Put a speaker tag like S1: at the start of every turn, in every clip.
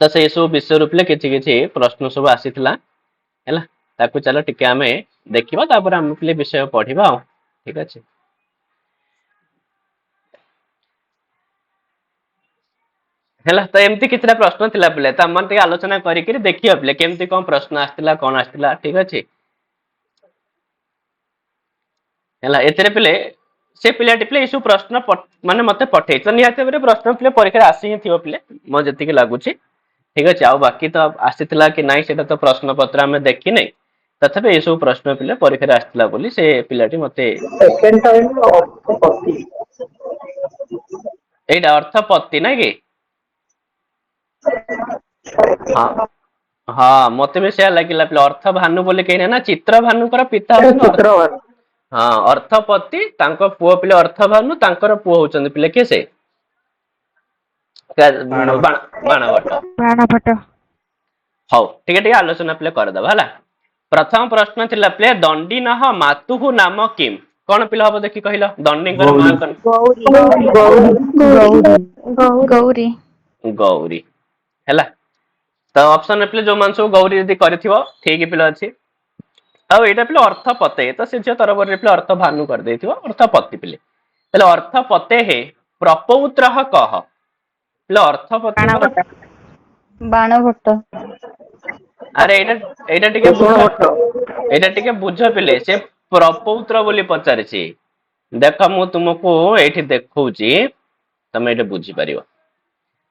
S1: तो से सब विषय रूप किछि किछि प्रश्न सब आसीथिला हैला ताकू चलो टिके आमे देखिबा तापर हम पिले विषय पढिबा ठीक अछि। हैला तो एमती किछटा प्रश्न थिला पिले त हमन टिके आलोचना करि कि देखियो पिले केमती कोन प्रश्न आस्तिला कोन आस्तिला ठीक अछि। हैला एतरे पिले से पिलाटी पिले इसु प्रश्न माने मते पठे तो निहाते बरे प्रश्न पिले परीक्षा आसी ही थिबो पिले म जति के लागुची ठीक अछि। आ बाकी तो आसीथिला कि नाही सेटा तो प्रश्न पत्र हमें देखि नै तथापि ए सब प्रश्न पिले परीक्षा आस्तिला बोली से पिलाटी मते
S2: सेकंड टाइम अर्थपति
S1: एटा अर्थपत्ति ना कि हाँ हाँ मते भी से लागिला पिले अर्थ भानु बोली कहने ना चित्र भानुकर पिता होचन अर्थ
S2: चित्र
S1: हाँ अर्थपति तांको पुओ पिले अर्थ भानु तांकर पुओ होचन पिले के से बाणभट्ट
S3: बाणभट्ट
S1: हौ ठीक है आलोचना पिले कर दबा हला। प्रथम प्रश्न थिला पिले दंडिनः मातुहु नाम किम कोन पिले हबो देखि कहिलो दंडीकर मां कोन
S3: गौरी
S1: गौरी हैला तो ऑप्शन पिले जो मान सब गौरी यदि करथिबो ठीक पिले अछि। आ एटा पिले अर्थपते तो से जे तरबर पिले अर्थ भानु कर देथिबो अर्थपति पिले तले अर्थपते हे प्रपौत्रः कह पिले अर्थपति कर
S3: बाणभट्ट
S1: अरे एटा टिके बुझ एटा टिके बुझ पिले से प्रपौत्र बोली पचारिछि देख मु तुमको एठी देखौची तमे एटा बुझी परिबो।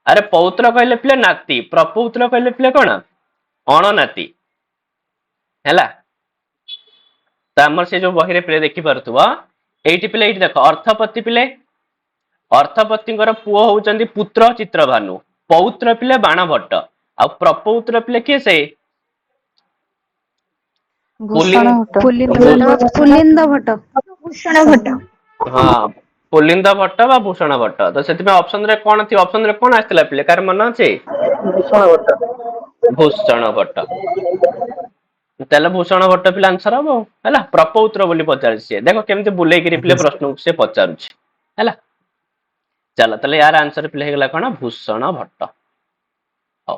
S1: अरे पौत्र कहले पिले नाती प्रपौत्र कहले पिले कोन अण नाती हैला त हमर से जो बहिरे पिले देखि परतुबा एठी पिले एठी देख अर्थपति पिले अर्थपतिଙ୍କର पुओ होउचंदी पुत्र चित्रभानु पौत्र पिले बाणभट्ट आ प्रपौत्र पिले के से
S3: पुलिंद भट्ट भूषण भट्ट
S1: हाँ पुलिंद भट्ट बा भूषण भट्ट तो सेति ऑप्शन रे कोन थी ऑप्शन रे कोन आस्तिला पिले कार मन अछि भूषण भट्ट तेल भूषण भट्ट पिले आंसर हबो हैला प्रपौत्र बोली पचारछि देखो केमते बुले कि पिले प्रश्न से पचारुछि हैला चलो तले यार आंसर पिले हेगला कोन भूषण भट्ट हो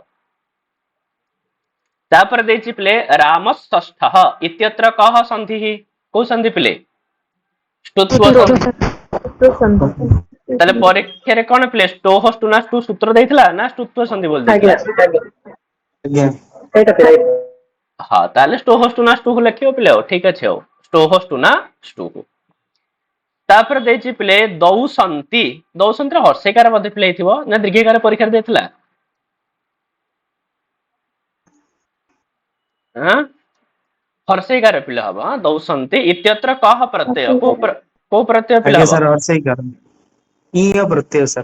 S1: तापर देछि पिले राम षष्ठः इत्यत्र कह संधि को संधि पिले स्तुत्व संधि तले परीक्षा रे कोन पिले स्टोह स्टुना स्टु सूत्र देइथला ना स्तुत्व संधि बोल देइथला
S2: आज्ञा एटा पिले
S1: हां ताले स्टोह स्टुना स्टु लिखियो पिले हो ठीक अछि हो स्टोह स्टुना स्टु तापर देछि पिले दौसंती रे हर्षेकार मध्ये पिले थिबो ना दीर्घकार परीक्षा देइथला हां हर्षेकार पिले हबो दौसंती इत्यत्र कह प्रत्यय को प्रत्यय पिले हबो
S4: सर हर्षेकार ईय प्रत्यय सर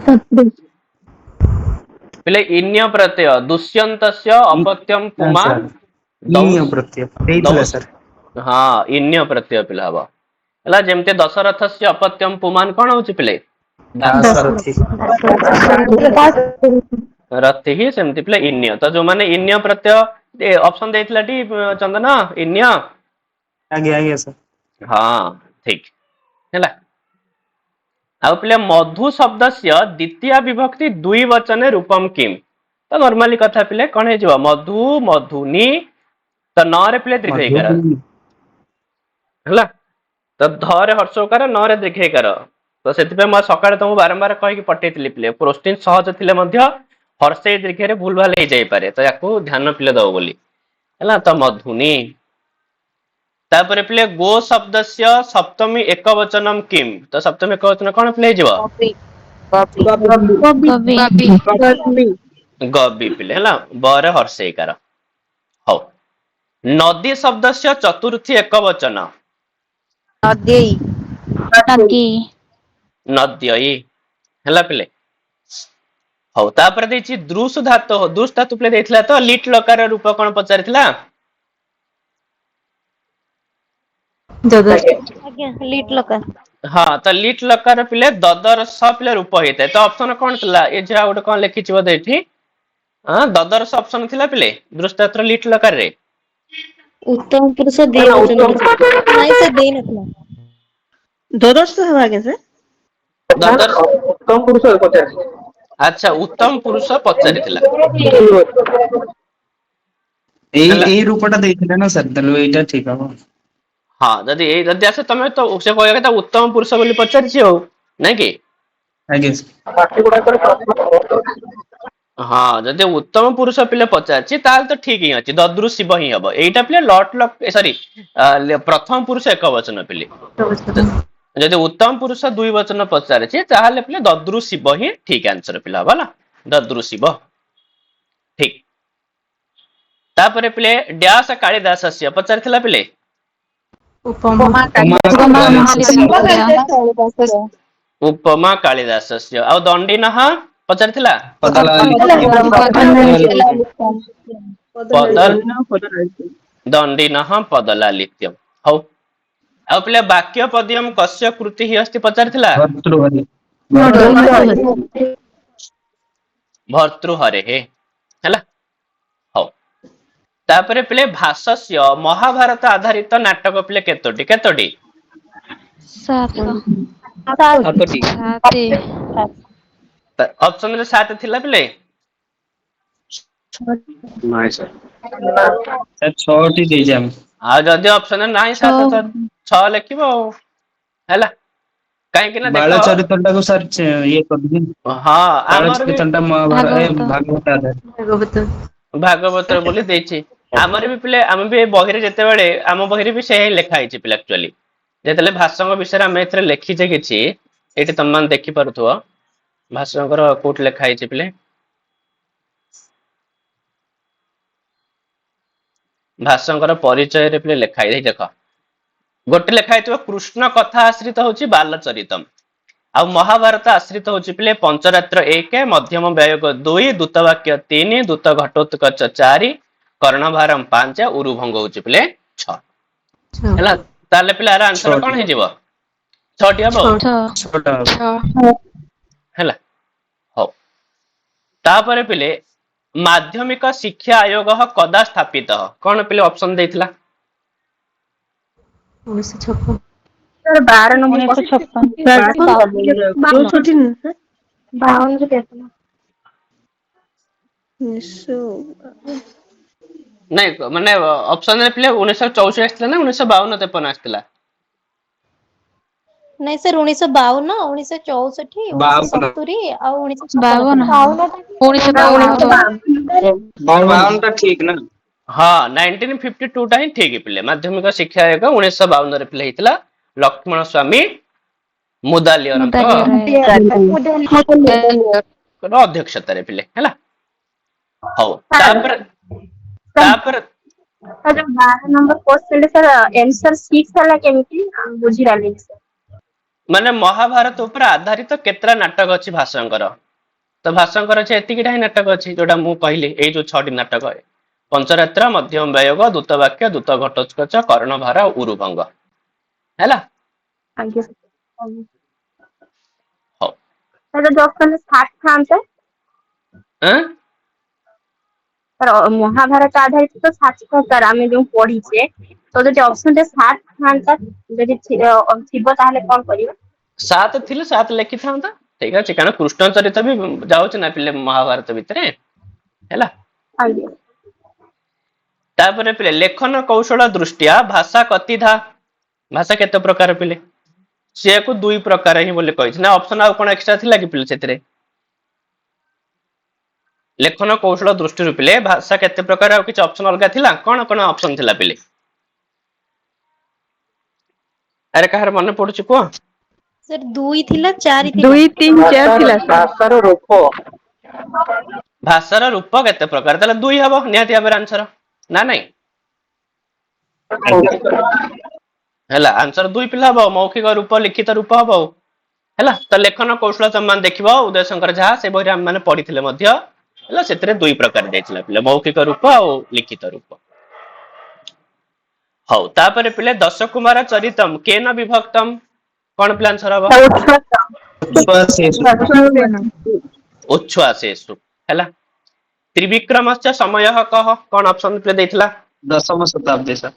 S1: पिले इन्य प्रत्यय दुष्यन्तस्य अपत्यम पुमान
S4: ईय प्रत्यय देइथला सर
S1: हां इन्य प्रत्यय पिले हबो हला जेमते दशरथस्य अपत्यम पुमान कोन होछि पिले
S4: दासरथी
S1: रथि ही सेमति पिले इन्य तो जो माने इन्य प्रत्यय ऑप्शन देइथला टी चंदन इन्य
S4: आज्ञा आज्ञा सर
S1: हां ठीक हैला आ पिले मधु शब्दस्य द्वितीय विभक्ति दुई वचने रूपम किम तो नॉर्मली कथा पिले कोन हे जिवो मधु मधुनी तो न रे पिले दीर्घईकार हैला तो धरे हर्षोकार न रे दीर्घईकार तो सेति पे म सकाळे तुम बारंबार कहि कि पठेइतली पिले प्रोस्टिन सहज थिले मध्य हर्षे दीर्घ रे भूल भाल हे जाई पारे तो याको ध्यान पिले दो बोली हैला तो मधुनी तापर पिले गो शब्दस्य सप्तमी एकवचनम किम तो सप्तमी एकवचन कोन पिले जिवो गबी पिले हैला बरे हर्षेकार हो नदी शब्दस्य चतुर्थी एकवचन नद्यई हैला पिले हो तापर देछि द्रुस धातु पिले देइथला तो लिट लकार रूप कोन पचारिथला
S3: लीट लकार
S1: हाँ तो लिट लकार पिले ददरस पिले रूप हेते तो ऑप्शन कोन थिला ए जे आउट कोन लिखिछि बोधे एठी हां ददरस ऑप्शन थिला पिले दृष्टात्र लिट लकार रे
S3: उत्तम पुरुष दे नहीं से दे नथला
S5: ददर्श हवा के से
S1: ददर्श
S2: उत्तम पुरुष पचारछि
S1: ଆଚ୍ଛା ଉତ୍ତମ ପୁରୁଷ ପଚାରିଥିଲା ହେଲା।
S4: ଏଇ ରୂପଟା ଦେଇଥିଲେ ନା ସାର୍, ତାହେଲେ ଏଇଟା ଠିକ ହବ।
S1: ହଁ ଯଦି ଆସ ତମେ ତ ସେ କହିବା କଥା ଉତ୍ତମ ପୁରୁଷ ବୋଲି ପଚାରିଛି ଆଉ ନାଇଁ କି?
S4: ଆଜ୍ଞା
S2: ବାକି ଗୁଡାକରେ ପ୍ରଶ୍ନ
S1: ହଁ ଯଦି ଉତ୍ତମ ପୁରୁଷ ପିଲା ପଚାରିଛି ତାହେଲେ ତ ଠିକ ହିଁ ଅଛି, ଦଦୃଶିବ ହିଁ ହବ। ଏଇଟା ପିଲେ ଲଟ୍ ଲକ୍ ସରି ପ୍ରଥମ ପୁରୁଷ ଏକ ବଚନ ପିଲେ। ଯଦି ଉତ୍ତମ ପୁରୁଷ ଦୁଇ ବଚନ ପଚାରିଛି ତାହେଲେ ପିଲେ ଦଦୃଶିବ ହିଁ ଠିକ ଆନ୍ସର ପିଲା ହବ ହେଲା। ଦଦୃଶିବ ଠିକ। ତାପରେ ପିଲେ ଡ୍ୟାସ କାଳିଦାସସ୍ୟ ପଚାରିଥିଲା ପିଲେ।
S3: ଉପମା
S1: ଉପମା କାଳିଦାସସ୍ୟ। ଆଉ ଦଣ୍ଡି ନଃ ପଚାରିଥିଲା। ପଦଲ ଦଣ୍ଡି ନଃ ପଦଲାଲିତ୍ୟମ୍। ହଉ ଆଉ ପିଲା ବାକ୍ୟ ପଦିୟମ କସ୍ୟ କୃତି ହି ଅସ୍ତି ପଚାରିଥିଲା।
S4: ଭର୍ତ୍ତୃହରି।
S1: ଭର୍ତ୍ତୃହରେଃ ହେଲା। ହଉ ତାପରେ ପିଲେ ଭାଷସ୍ୟ ମହାଭାରତ ଆଧାରିତ ନାଟକ ପିଲେ କେତୋଟି?
S4: ସାତଟି।
S1: ଅପସନ ରେ 7 ଥିଲା ପିଲେ।
S4: ନାଇଁ ସାର୍ 6ଟି ଦେଇଛି ଆମେ।
S1: ଆଉ ଯଦି ଅପସନରେ ନାହିଁ 7 ତ 6 ଲେଖିବ ଆଉ ହେଲା। କାହିଁକି ନା ଦେଖ
S4: ବାଳ ଚରିତ୍ର ଟାକୁ ସାର୍ ଇଏ କରିଦେବି।
S1: ହଁ
S4: ବାଳ
S1: ଆମର ବି
S4: ଚରିତ୍ର ଟା ଭାଗବତ ଆଧାରିତ।
S1: ଭାଗବତରେ ବୋଲି ଦେଇଛି। ଆମର ବି ପିଲେ ଆମେ ବି ବହିରେ ଯେତେବେଳେ ଆମ ବହିରେ ବି ସେ ଲେଖା ହେଇଛି ପିଲା ଆକ୍ଚୁଆଲି। ଯେତେବେଳେ ଭାଷାଙ୍କ ବିଷୟରେ ଆମେ ଏଥିରେ ଲେଖିଛେ କିଛି ଏଇଠି ତମେ ମାନେ ଦେଖିପାରୁଥିବ। ଭାଷାଙ୍କର କୋଉଠି ଲେଖା ହେଇଛି ପିଲେ। ଭାଷାଙ୍କର ପରିଚୟରେ ପିଲେ ଲେଖା ହେଇ ଦେଖ। ଗୋଟେ ଲେଖା ହେଇଥିବ କୃଷ୍ଣ କଥା ଆଶ୍ରିତ ହଉଛି ବାଲଚରିତମ୍। ଆଉ ମହାଭାରତ ଆଶ୍ରିତ ହଉଛି ପିଲେ ପଞ୍ଚରାତ୍ର 1 ମଧ୍ୟମ ବ୍ୟୟଗ 2 ଦୂତ ବାକ୍ୟ 3 ଦୂତ ଘଟୋତ୍କଚ 4 କର୍ଣ୍ଣଭାରମ୍ 5 ଉରୁ ଭଙ୍ଗ ହଉଛି ପିଲେ 6 ହେଲା। ତାହେଲେ ପିଲା ଆର ଆନ୍ସର
S4: ଛଅଟି
S1: କଣ ହେଇଯିବ? 6ଟି ହବ ଆଉ
S4: ଛଅଟା ହବ।
S1: ହେଲା। ହଉ ତାପରେ ପିଲେ ମାଧ୍ୟମିକ ଶିକ୍ଷା ଆୟୋଗ କଦା ସ୍ଥାପିତ କଣ ପିଲେ ଅପସନ ଦେଇଥିଲା।
S3: 1956।
S2: ସାର୍ 12 ନମ୍ବର 52
S1: ନାଇଁ ମାନେ ଅପସନରେ ପିଲେ 1964 ଆସିଥିଲା ନା 1952 ଆସିଥିଲା।
S3: ନାଇଁ ସାର୍ 1952 1964
S4: 52
S3: 1970 ଆଉ 1956।
S4: 52 ଟା ଠିକ ନା।
S1: ହଁ 1952 ଟା ହିଁ ଠିକ ପିଲେ ମାଧ୍ୟମିକ ଶିକ୍ଷା ଆୟୋଗ 1952 ରେ ପିଲେ ହେଇଥିଲା। ଲକ୍ଷ୍ମଣ ସ୍ବାମୀ ମୁଦାଲିୟରଙ୍କ ଅଧ୍ୟକ୍ଷତାରେ ପିଲେ ହେଲା। ହଉ ତାପରେ ତାପରେ
S2: ସାର୍ ଯୋଉ 12 ନମ୍ବର କ୍ୱେଶ୍ଚନ ସାର୍ ଆନ୍ସର 6 ହେଲା କେମିତି ବୁଝିପାରିଲିନି ସାର୍।
S1: ମାନେ ମହାଭାରତ ଉପରେ ଆଧାରିତ କେତେଟା ନାଟକ ଅଛି ଭାଷାଙ୍କର। ତ ଭାଷାଙ୍କର ଅଛି ଏତିକିଟା ହିଁ ନାଟକ ଅଛି ଯୋଉଟା ମୁଁ କହିଲି ଏଇ ଯୋଉ 6ଟି ନାଟକ। ପଞ୍ଚରାତ୍ର ମଧ୍ୟମ ବାୟଗ ଦୂତ ବାକ୍ୟ ଦୂତ ଘଟୋତ୍କଚ କର୍ଣ୍ଣଭାର ଉରୁଭଙ୍ଗ ହେଲା।
S2: ଆଜ୍ଞା
S1: ହଉ
S2: ସାର୍ ଯଦି ଅପସନରେ 7 ଥାନ୍ତା।
S1: ଆଁ
S2: ସାର୍ ମହାଭାରତ ଆଧାରିତ ତ 7 ପ୍ରକାର ଆମେ ଯୋଉ ପଢିଛେ ତ ଯଦି ଅପସନ ରେ 7 ଥାନ୍ତା ଯଦି ଥିବ ତାହେଲେ କଣ କରିବା?
S1: 7 ଥିଲେ 7 ଲେଖିଥାନ୍ତା। ଠିକ ଅଛି କାରଣ କୃଷ୍ଣ ଚରିତ ବି ଯାଉଛି ନା ପିଲେ ମହାଭାରତ ଭିତରେ ହେଲା।
S2: ଆଜ୍ଞା
S1: ତାପରେ ପିଲେ ଲେଖନ କୌଶଳ ଦୃଷ୍ଟିଆ ଭାଷା କତିଧା ଭାଷା କେତେ ପ୍ରକାର ପିଲେ? ସେଆକୁ 2 ପ୍ରକାର ହିଁ ବୋଲି କହିଛି ନା ଅପସନ ଆଉ କଣ ଏକ୍ସଟ୍ରା ଥିଲା କି ପିଲେ ସେଥିରେ? ଲେଖନ କୌଶଳ ଦୃଷ୍ଟିରୁ ପିଲେ ଭାଷା କେତେ ପ୍ରକାର ଆଉ କିଛି ଅପସନ ଅଲଗା ଥିଲା କଣ କଣ ଅପସନ ଥିଲା ପିଲେ? ଆରେ କାହାର ମନେ ପଡୁଛି କୁହ?
S3: ସାର୍ 2 ଥିଲା 4 ଥିଲା।
S2: ଭାଷାର ରୂପ
S1: ଭାଷାର ରୂପ କେତେ ପ୍ରକାର ତାହେଲେ 2 ହବ ନିହାତି ଭାବରେ ଆନ୍ସର ନା ନାଇଁ। ହେଲା ଆନ୍ସର 2 ପିଲା ହବ ମୌଖିକ ରୂପ ଲିଖିତ ରୂପ ହବ ଆଉ। ହେଲା ତ ଲେଖନ କୌଶଳ ତମ ମାନେ ଦେଖିବ ଉଦୟ ଶଙ୍କର ଯାହା ସେ ବହିରେ ଆମେ ମାନେ ପଢିଥିଲେ ମଧ୍ୟ ହେଲା ସେଥିରେ 2 ପ୍ରକାର ଯାଇଥିଲା ପିଲା ମୌଖିକ ରୂପ ଆଉ ଲିଖିତ ରୂପ। ହଉ ତାପରେ ପିଲେ ଦଶ କୁମାର ଚରିତମ୍ କେନ ବିଭକ୍ତମ୍ କଣ ପିଲା ଆନ୍ସର ହବ? ଉଚ୍ଛ୍ୱାସେଷୁ ହେଲା। ତ୍ରିବିକ୍ରମସ୍ୟ ସମୟ କହ କଣ ଅପସନ ଦେଇଥିଲା?
S4: ଦଶମ ଶତାବ୍ଦୀ ସାର୍।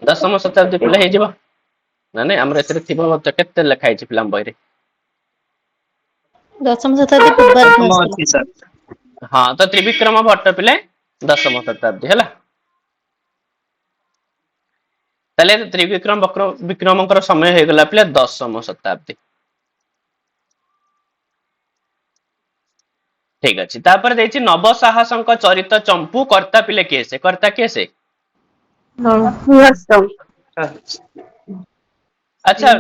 S1: ଦଶମ ଶତାବ୍ଦୀ ପିଲା ହେଇଯିବ ନା ନାଇଁ ଆମର ଏଥିରେ ଥିବ କେତେ ଲେଖା ହେଇଛି ପିଲାଙ୍କ ବହିରେ?
S3: ଦଶମ ଶତାବ୍ଦୀ ପୂର୍ବାର୍ଦ୍ଧ
S4: ଦଶମ
S3: ଆସିଥିଲା।
S4: ଅଛି ସାର୍।
S1: ହଁ ତ ତ୍ରିବିକ୍ରମ ଭଟ୍ଟ ପିଲେ 10ମ ଶତାବ୍ଦୀ ହେଲା। ତାହେଲେ ବିକ୍ରମଙ୍କର ସମୟ ହେଇଗଲା ପିଲେ 10ମ ଶତାବ୍ଦୀ। ଠିକ ଅଛି ତାପରେ ଦେଇଛି ନବ ସାହସଙ୍କ ଚରିତ ଚମ୍ପୁ କର୍ତ୍ତା ପିଲେ କିଏ ସେ କର୍ତ୍ତା କିଏ ସେ? ଆଚ୍ଛା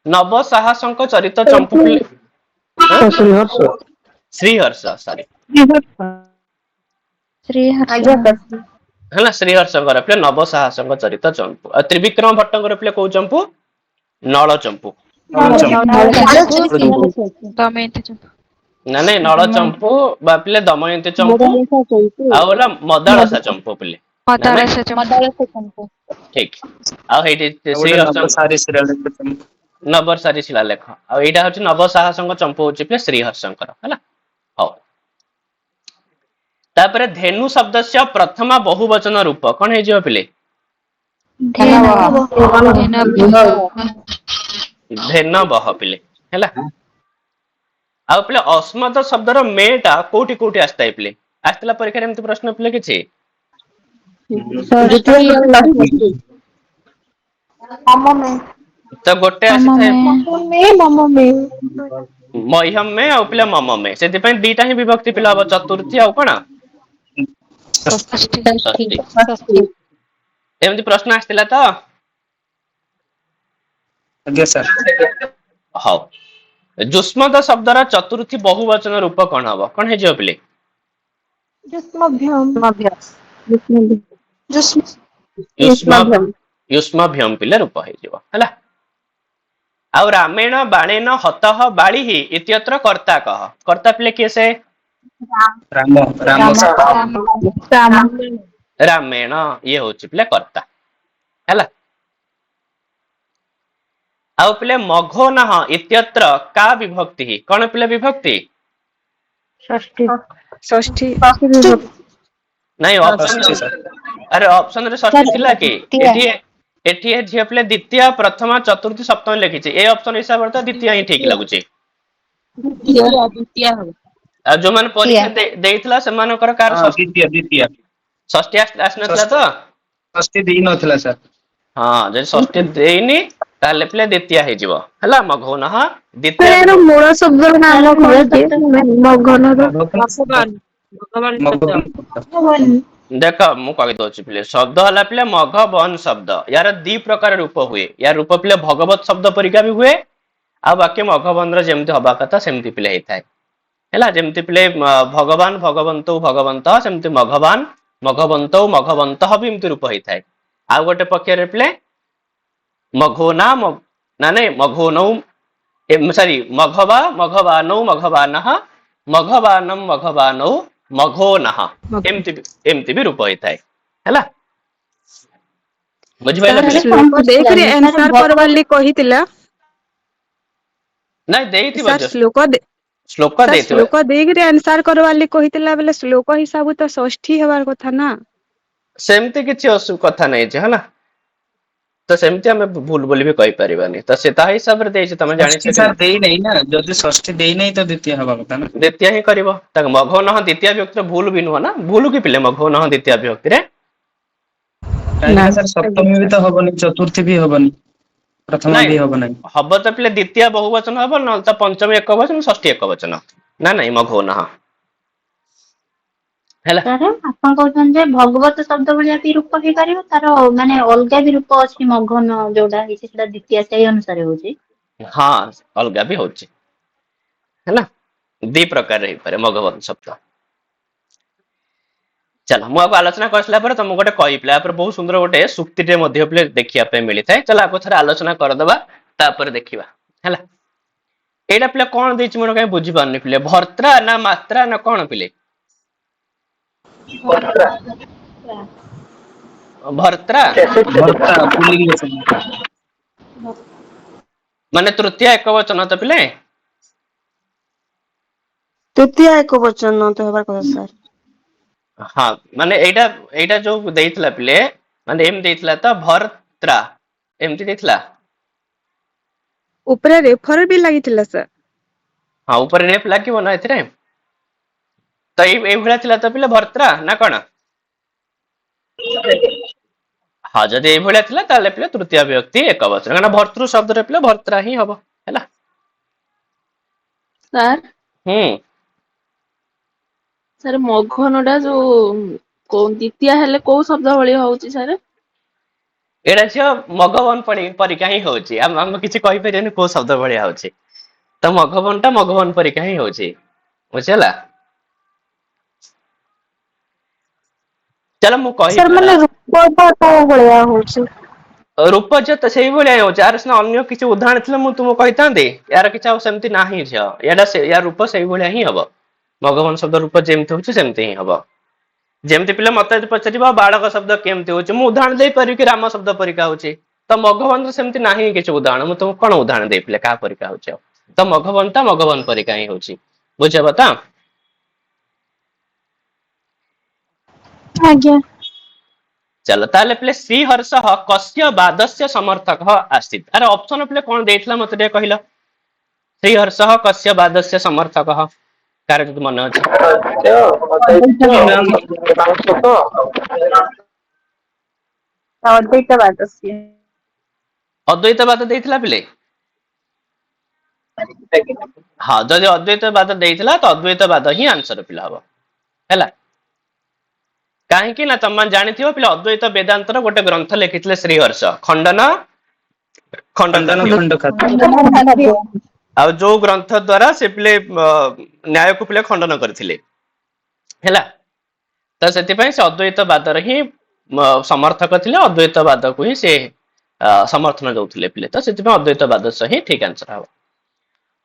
S1: ନବ ସାହସଙ୍କ ଚରିତ ଚମ୍ପୁ ପିଲେ ଶ୍ରୀହର୍ଷ ସରି
S3: ଶ୍ରୀହର୍ଷ
S1: ହେଲା ଶ୍ରୀହର୍ଷଙ୍କର ପିଲେ ନବ ସାହସଙ୍କ ଚରିତ ଚମ୍ପୁ ଆଉ ତ୍ରିବିକ୍ରମ ଭଟ୍ଟଙ୍କର ପିଲେ କୋଉ ଚମ୍ପୁ? ନଳ ଚମ୍ପୁ। ନା ନାଇଁ ନଳ ଚମ୍ପୁ ବା ପିଲେ ଦମୟନ୍ତୀ ଚମ୍ପୁ ଆଉ ହେଲା ମଦାଳସା ଚମ୍ପୁ ପିଲେ ନା ନାଇଁ ଠିକ ଆଉ ହେଇଠି
S4: ଆଉ ଗୋଟେ
S1: ଶ୍ରୀହର୍ଷ
S4: ନବସାରି ଶିଳାଲେଖ।
S1: ନବସାରି ଶିଳାଲେଖ ଆଉ ଏଇଟା ହଉଛି ନବ ସାହସଙ୍କ ଚମ୍ପୁ ହଉଛି ପିଲେ ଶ୍ରୀହର୍ଷଙ୍କର ହେଲା। ହଉ ତାପରେ ଧେନୁ ଶବ୍ଦସ୍ୟ ପ୍ରଥମା ବହୁବଚନ ରୂପ କଣ ହେଇଯିବ ପିଲେ? ଧେନବହ ପିଲେ ହେଲା। ଆଉ ପିଲେ ଅସ୍ମଦ ଶବ୍ଦର ମେ ଟା କୋଉଠି କୋଉଠି ଆସିଥାଏ ପିଲେ? ଆସିଥିଲା ପରୀକ୍ଷାରେ ଏମିତି ପ୍ରଶ୍ନ ପିଲେ କିଛି? ତ ଗୋଟେ ଆସିଥାଏ ମହ୍ୟମ ମେ ଆଉ ପିଲା ମମ ମେ ସେଥିପାଇଁ ଦିଟା ହିଁ ବିଭକ୍ତି ପିଲା ହବ ଚତୁର୍ଥୀ ଆଉ କଣ? ଷଷ୍ଠୀ। ଏମିତି ପ୍ରଶ୍ନ ଆସିଥିଲା ତ?
S4: ଆଜ୍ଞା ସାର୍।
S1: ହଉ ଯୁଷ୍ମଦ ଶବ୍ଦର ଚତୁର୍ଥୀ ବହୁ ବଚନ ରୂପ କଣ ହବ କଣ ହେଇଯିବ ପିଲେ? ୟୁଷ୍ମଭ୍ୟମ ପିଲେ ରୂପ ହେଇଯିବ ହେଲା। ଆଉ ରାମେଣ ବାଣେନ ହତଃ ବାଳିହି ଇତ୍ୟତ୍ର କର୍ତ୍ତା କହ କର୍ତ୍ତା ପିଲେ କିଏ ସେ?
S4: ରାମ
S1: ରାମେଣ ଇଏ ହଉଛି ପିଲେ କର୍ତ୍ତା ହେଲା। ଆଉ ପିଲେ ମଘୋ ନାହ ଇତ୍ୟତ୍ର କା ବିଭକ୍ତି କଣ ପିଲେ ବିଭକ୍ତି?
S3: ଷଷ୍ଠୀ
S1: ନାଇଁ ଅପସନ
S4: ଷଷ୍ଠୀ ସାର୍।
S1: ଆରେ ଅପସନ ରେ ଷଷ୍ଠୀ ଥିଲା କି ଏଠି ଏଠି ଝିଅ ପିଲା ଦ୍ୱିତୀୟ ପ୍ରଥମ ଚତୁର୍ଥୀ ସପ୍ତମୀ ଲେଖିଛି ଏ ଅପସନ ହିସାବରେ ତ ଦ୍ୱିତୀୟ ହିଁ ଠିକ ଲାଗୁଛି। ଆଉ ଯୋଉମାନେ ପରୀକ୍ଷା ଦେଇଥିଲା ସେମାନଙ୍କର କାହାର
S4: ହଁ ଦ୍ୱିତୀୟ
S1: ଷଷ୍ଠୀ ଆସିନଥିଲା ତ?
S4: ଷଷ୍ଠୀ ଦେଇ ନଥିଲା ସାର୍।
S1: ହଁ ଯଦି ଷଷ୍ଠୀ ଦେଇନି ତାହେଲେ ପିଲେ ଦ୍ୱିତୀୟ ହେଇଯିବ ହେଲା ମଘଉନଃ ଦ୍ୱିତୀୟ ବିଭକ୍ତି।
S2: ମୂଳ ଶବ୍ଦର ନାମ କଣ ମଗନର
S1: ଦେଖ ମୁଁ କହିଦଉଛି ପିଲେ ଶବ୍ଦ ହେଲା ପିଲେ ମଘ ବନ ଶବ୍ଦ ୟାର ଦି ପ୍ରକାର ରୂପ ହୁଏ ୟାର ରୂପ ପିଲେ ଭଗବତ ଶବ୍ଦ ପରିକା ବି ହୁଏ ଆଉ ବାକି ମଘବନର ଯେମିତି ହବା କଥା ସେମିତି ପିଲେ ହେଇଥାଏ। ହେଲା ଯେମିତି ପିଲେ ଭଗବାନ ଭଗବନ୍ତୁ ଭଗବନ୍ତ ସେମିତି ମଘବାନ ମଘବନ୍ତ ମଘବନ୍ତଃ ବି ଏମିତି ରୂପ ହେଇଥାଏ ଆଉ ଗୋଟେ ପକ୍ଷରେ ପିଲେ ମଘୋନା ନା ନାଇଁ ମଘୋନୌ ସରି ମଘବା ମଘବାନୌ ମଘବାନଃ ମଘବାନମ ମଘବାନୌ ମଘୋ ନାହା ଏମିତି ବି ରୂପ ହେଇଥାଏ ହେଲା। ବୁଝିପାରିଲ
S3: ସାର୍
S1: ପିଲେ
S3: ଶ୍ଲୋକ ଦେଇକରି ଆନ୍ସର କରବାର ଲାଗି କହିଥିଲା।
S1: ନାଇଁ ଦେଇଥିବ
S3: ସାର୍
S1: ଶ୍ଲୋକ ଦେଇଥିବ
S3: ଶ୍ଲୋକ ଦେଇକିରି ଆନ୍ସାର କରବାର ଲାଗି କହିଥିଲା ବେଲେ ଶ୍ଲୋକ ହିସାବ ତ ଷଷ୍ଠୀ ହେବାର କଥା ନା।
S1: ସେମିତି କିଛି କଥା ନାହିଁ ଯେ ହେଲା। ତ ସେମିତି ଆମେ ଭୁଲ ବୋଲି ବି କହିପାରିବାନି ତ ସେ ତା ହିସାବରେ ଦେଇଛି ତମେ ଜାଣିଛ
S4: ଷଷ୍ଠୀ
S1: କି
S4: ସାର୍ ଦେଇନାହିଁ ନା ଯଦି ଷଷ୍ଠୀ ଦେଇନାହିଁ ତ ଦ୍ୱିତୀୟ ହବା କଥା ନା।
S1: ଦ୍ୱିତୀୟ ହିଁ କରିବ ତାଙ୍କ ମଘଉନଃ ଦ୍ୱିତୀୟ ବିଭକ୍ତିରେ ଭୁଲ ବି ନୁହଁ ନା ଭୁଲ କି ପିଲେ ମଘଉନଃ ଦ୍ୱିତୀୟ ବିଭକ୍ତିରେ
S4: କାହିଁକି ନା ସାର୍ ସପ୍ତମୀ ବି ତ ହବନି ଚତୁର୍ଥୀ ବି ହବନି ପ୍ରଥମା
S1: ନାଇଁ
S4: ବି ହବ ନାହିଁ।
S1: ହବ ତ ପିଲେ ଦ୍ୱିତୀୟ ବହୁ ବଚନ ହବ ନହେଲେ ତ ପଞ୍ଚମୀ ଏକ ବଚନ ଷଷ୍ଠୀ ଏକ ବଚନ ନା ନାଇଁ ମଘଉନଃ ହେଲା।
S2: ଆପଣ କହୁଛନ୍ତି ଯେ ଭଗବତ ଶବ୍ଦ ଭଳିଆ ବି ରୂପ ହେଇପାରିବ ତାର ମାନେ ଅଲଗା ବି ରୂପ ଅଛି ମଗନ ଯୋଉଟା ହେଇଛି ସେଟା ଦ୍ୱିତୀୟ ସେଇ ଅନୁସାରେ ହଉଛି।
S1: ହଁ ଅଲଗା ବି ହଉଛି ହେଲା ଦି ପ୍ରକାର ହେଇପାରେ ମଗବତ ଶବ୍ଦ। ଚାଲ ମୁଁ ଆକୁ ଆଲୋଚନା କରିସାରିଲା ପରେ ତମକୁ ଗୋଟେ କହିବି ଏହାପରେ ବହୁତ ସୁନ୍ଦର ଗୋଟେ ସୁକ୍ତିଟେ ମଧ୍ୟ ଦେଖିବା ପାଇଁ ମିଳିଥାଏ ଚାଲ ଆକୁ ଥରେ ଆଲୋଚନା କରିଦବା ତାପରେ ଦେଖିବା ହେଲା। ଏଇଟା ପିଲା କଣ ଦେଇଛି ମୋର କାଇଁ ବୁଝିପାରୁନି ପିଲେ ଭର୍ତ୍ରା ନା ମାତ୍ରା ନା କଣ ପିଲେ? ଭର୍ତ୍ରା
S4: ଭର୍ତ୍ତା ପୁଲିଙ୍ଗ ଅଛି।
S1: ମାନେ ତୃତୀୟ ଏକ ବଚନ ତ ପିଲେ
S3: ତୃତୀୟ ଏକ ବଚନ ତ ହେବାର କଥା ସାର୍।
S1: ହଁ ମାନେ ଏଇଟା ଯୋଉ ଦେଇଥିଲା ପିଲେ ମାନେ ଏମିତି ଦେଇଥିଲା ତ ଭର୍ତ୍ରା ଏମିତି ଦେଇଥିଲା।
S3: ଉପରେ ରେଫର ବି ଲାଗିଥିଲା ସାର୍।
S1: हाँ ऊपर रेप लागिबो ना एथिरे तो एई भଳିया थिला तो पिले भर्त्रा ना कण हाँ जदि एई भଳିया थिला ताले पिले तृतीय विभक्ति एक वचन काना भर्तृ शब्द रे पिले भर्त्रा ही हबो हैला
S5: ସାର୍
S1: हम्म
S5: ସାର୍ ମଘନଟା ଯୋଉ ଦ୍ୱିତୀୟ ହେଲେ କୋଉ ଶବ୍ଦ ଭଳି ହଉଛି ସାର୍?
S1: एडा छियो मगवन परिका ही होची हम किछि कहि परियनि को शब्द भलिया होची तो मघवनटा मघवन परिका ही होची बुझला चलो मु कहि
S3: ସାର୍ ମାନେ ରୂପଟା କୋଉ ଭଳିଆ ହଉଛି?
S1: रूपज तो सेही भलिया होची यार सिना अन्य किछि उदाहरण थिले मु तुम कहितांदे यार किछि आ सेमति नाही छियो याडा से यार रूप सेही भलिया ही हबो मघवन शब्द रूप जेमति होची सेमति ही हबो जेमति पिले मते पचारिबा बालक शब्द केमति होची मु उदाहरण देई पारि कि राम शब्द परिका होची तो मघवन सेमति नाही किछि उदाहरण मु तुम कोन उदाहरण देई पिले का परिका होची तो मघवनता मघवन परिका ही होची बुझे बता
S3: ଆଜ୍ଞା
S1: चलो ताले प्ले श्रीहर्ष कस्य बादस्य समर्थक आसीत अरे ऑप्शन प्ले कौन देइथला मते दे कहिला श्रीहर्ष कस्य बादस्य समर्थक कार जदि मन अछि
S2: अद्वैतवाद से
S1: अद्वैतवाद देइथला पिले हाँ जदि अद्वैतवाद देइथला तो अद्वैतवाद ही आंसर पिला हबो हैला काहेकि ना तम जानिथिबो पिले अद्वैत वेदांतर गोटे ग्रंथ लिखितले श्रीहर्ष खंडन खंडन
S4: खंड खाते
S1: आ जो ग्रंथ द्वारा से पिले न्याय को पिले खंडन करथिले हैला तो सेति पय से अद्वैतवाद ही समर्थक थिले अद्वैतवाद को ही से समर्थन दउथिले पिले तो सेति पय अद्वैतवाद सही ठीक आंसर हबो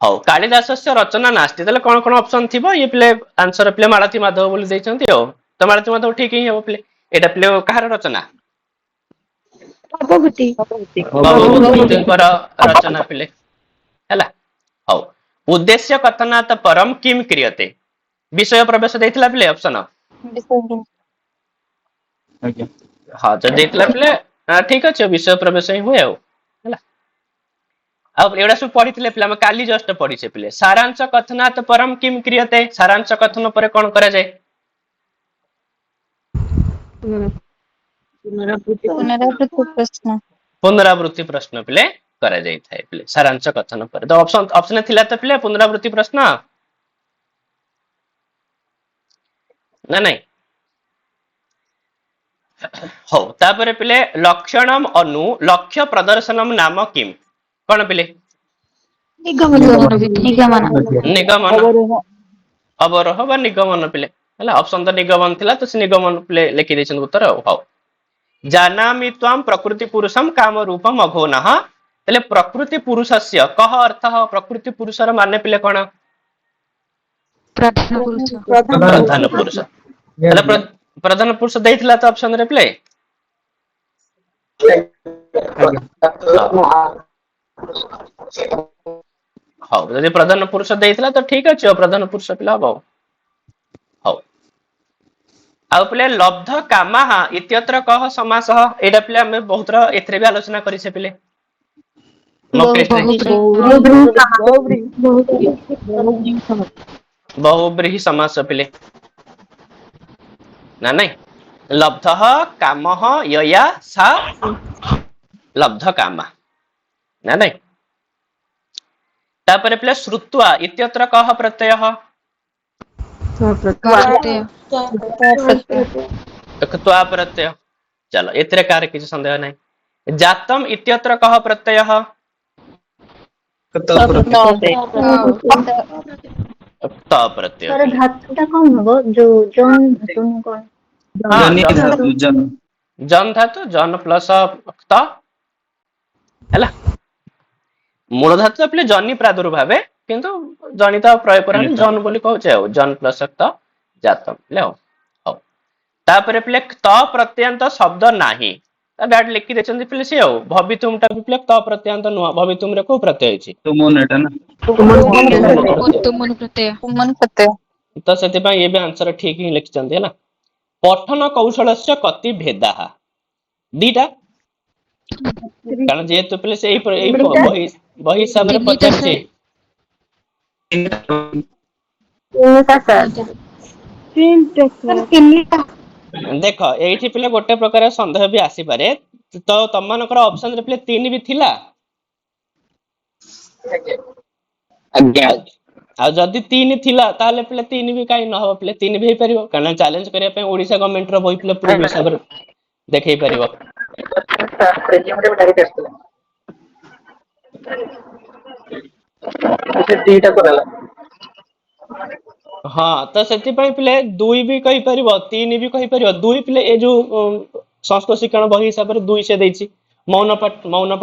S1: हौ कालिदास से रचना नास्ति तले कोन कोन ऑप्शन थिबो ये पिले आंसर पिले मालती माधव बोली दैचंती हो तो मालती माधव ठीक ही हबो पिले एटा पिले कहार रचना बाबूकर रचना पिले हैला हौ उद्देश्य कथनात् परम किम क्रियते विषय प्रवेश देथिला पिले ऑप्शन हाँ तो देथिला पिले ठीक अछि विषय प्रवेश ही हुए हैला अब एडा सब पढिथिले पिले हम काली जस्ट पढिछे पिले सारांश कथनात् परम किम क्रियते सारांश कथन परे कोन करा जाय पुनरावृत्ति प्रश्न पिले करा जाय थाए पिले सारांश कथन पर तो ऑप्शन थिला त पिले पुनरावृत्ति प्रश्न ना नहीं हो तापर पिले लक्षणम अनु लक्ष्य प्रदर्शनम नाम किम कोन पिले निगमन अवरोह बा निगमन पिले हला ऑप्शन तो निगमन थिला तो से निगमन पिले लिखि दैछन उत्तर हो जानामि त्वाम प्रकृति पुरुषम काम रूपम अघोनः तले प्रकृति पुरुषस्य कह अर्थ प्रकृति पुरुषर माने पिले कोन प्रधान पुरुष तले प्रधान पुरुष दैथिला तो ऑप्शन रे पिले हां यदि प्रधान पुरुष दैथिला तो ठीक अछि प्रधान पुरुष पिला हबो हां आ पिले लब्ध कामः इत्यत्र कह समासः एडा पिले हम बहुत एथरे भी आलोचना करि से पिले बहुब्रीहि समास पिले ना नहीं लब्धः कामः यया सा लब्ध कामा ना नहीं तापर पिले श्रुत्वा इत्यत्र कह प्रत्ययः त्वा प्रत्यय चलो एतरे कार किछ संदेह नहीं जातम इत्यत्र कह प्रत्ययः त प्रत्यय
S2: सर धातुटा कौन होबो जो जन धातु न कौन
S1: जन धातु जन प्लस त हैला मूल धातु अपने जनि प्रादुर्भावे किंतु जनित प्रयोग करानी जन बोली कहउछे हो जन प्लस त जातम ले हो तापर प्ले त प्रत्यंत शब्द नाही ता डाट लिखि देछन प्ले से हो भवितुम टा प्ले त प्रत्यंत नुवा भवितुम रे को प्रत्यय अछि
S4: तुमन एटा ना
S3: तुमन प्रत्यय
S1: तो सेति पय ये भी आंसर ठीक ही लिखचंदी है ना पठन कौशलस्य कति भेदाः दीटा कारण जेहेतु प्ले से बही हिसाब रे पचारचे
S2: ତିନିଟା ସାର୍। ସାର୍ ତିନିଟା।
S1: ଦେଖ ଏଇଠି ପିଲେ ଗୋଟେ ପ୍ରକାର ସନ୍ଦେହ ବି ଆସିପାରେ, ତ ତମମାନଙ୍କର ଅପସନ ରେ ପିଲେ 3 ବି ଥିଲା।
S4: ଆଜ୍ଞା।
S1: ଆଉ ଆଉ ଯଦି 3 ଥିଲା ତାହେଲେ ପିଲେ 3 ବି କାହିଁ ନହବ, ପିଲେ 3 ବି ହେଇପାରିବ, କାରଣ ଚ୍ୟାଲେଞ୍ଜ କରିବା ପାଇଁ ଓଡିଶା ଗଭର୍ଣ୍ଣମେଣ୍ଟ ର ବହି ପିଲେ ପ୍ରୁଫ ହିସାବରେ ଦେଖେଇ ପାରିବ। ହଁ ତ ସେଥିପାଇଁ ପିଲେ 2 ବି କହିପାରିବ, 3 ବି କହିପାରିବ। 2 ପିଲେ ଏ ଯୋଉ ସଂସ୍କୃତ ଶିକ୍ଷଣ ବହି ହିସାବରେ 2 ସେ ଦେଇଛି, ମୌନ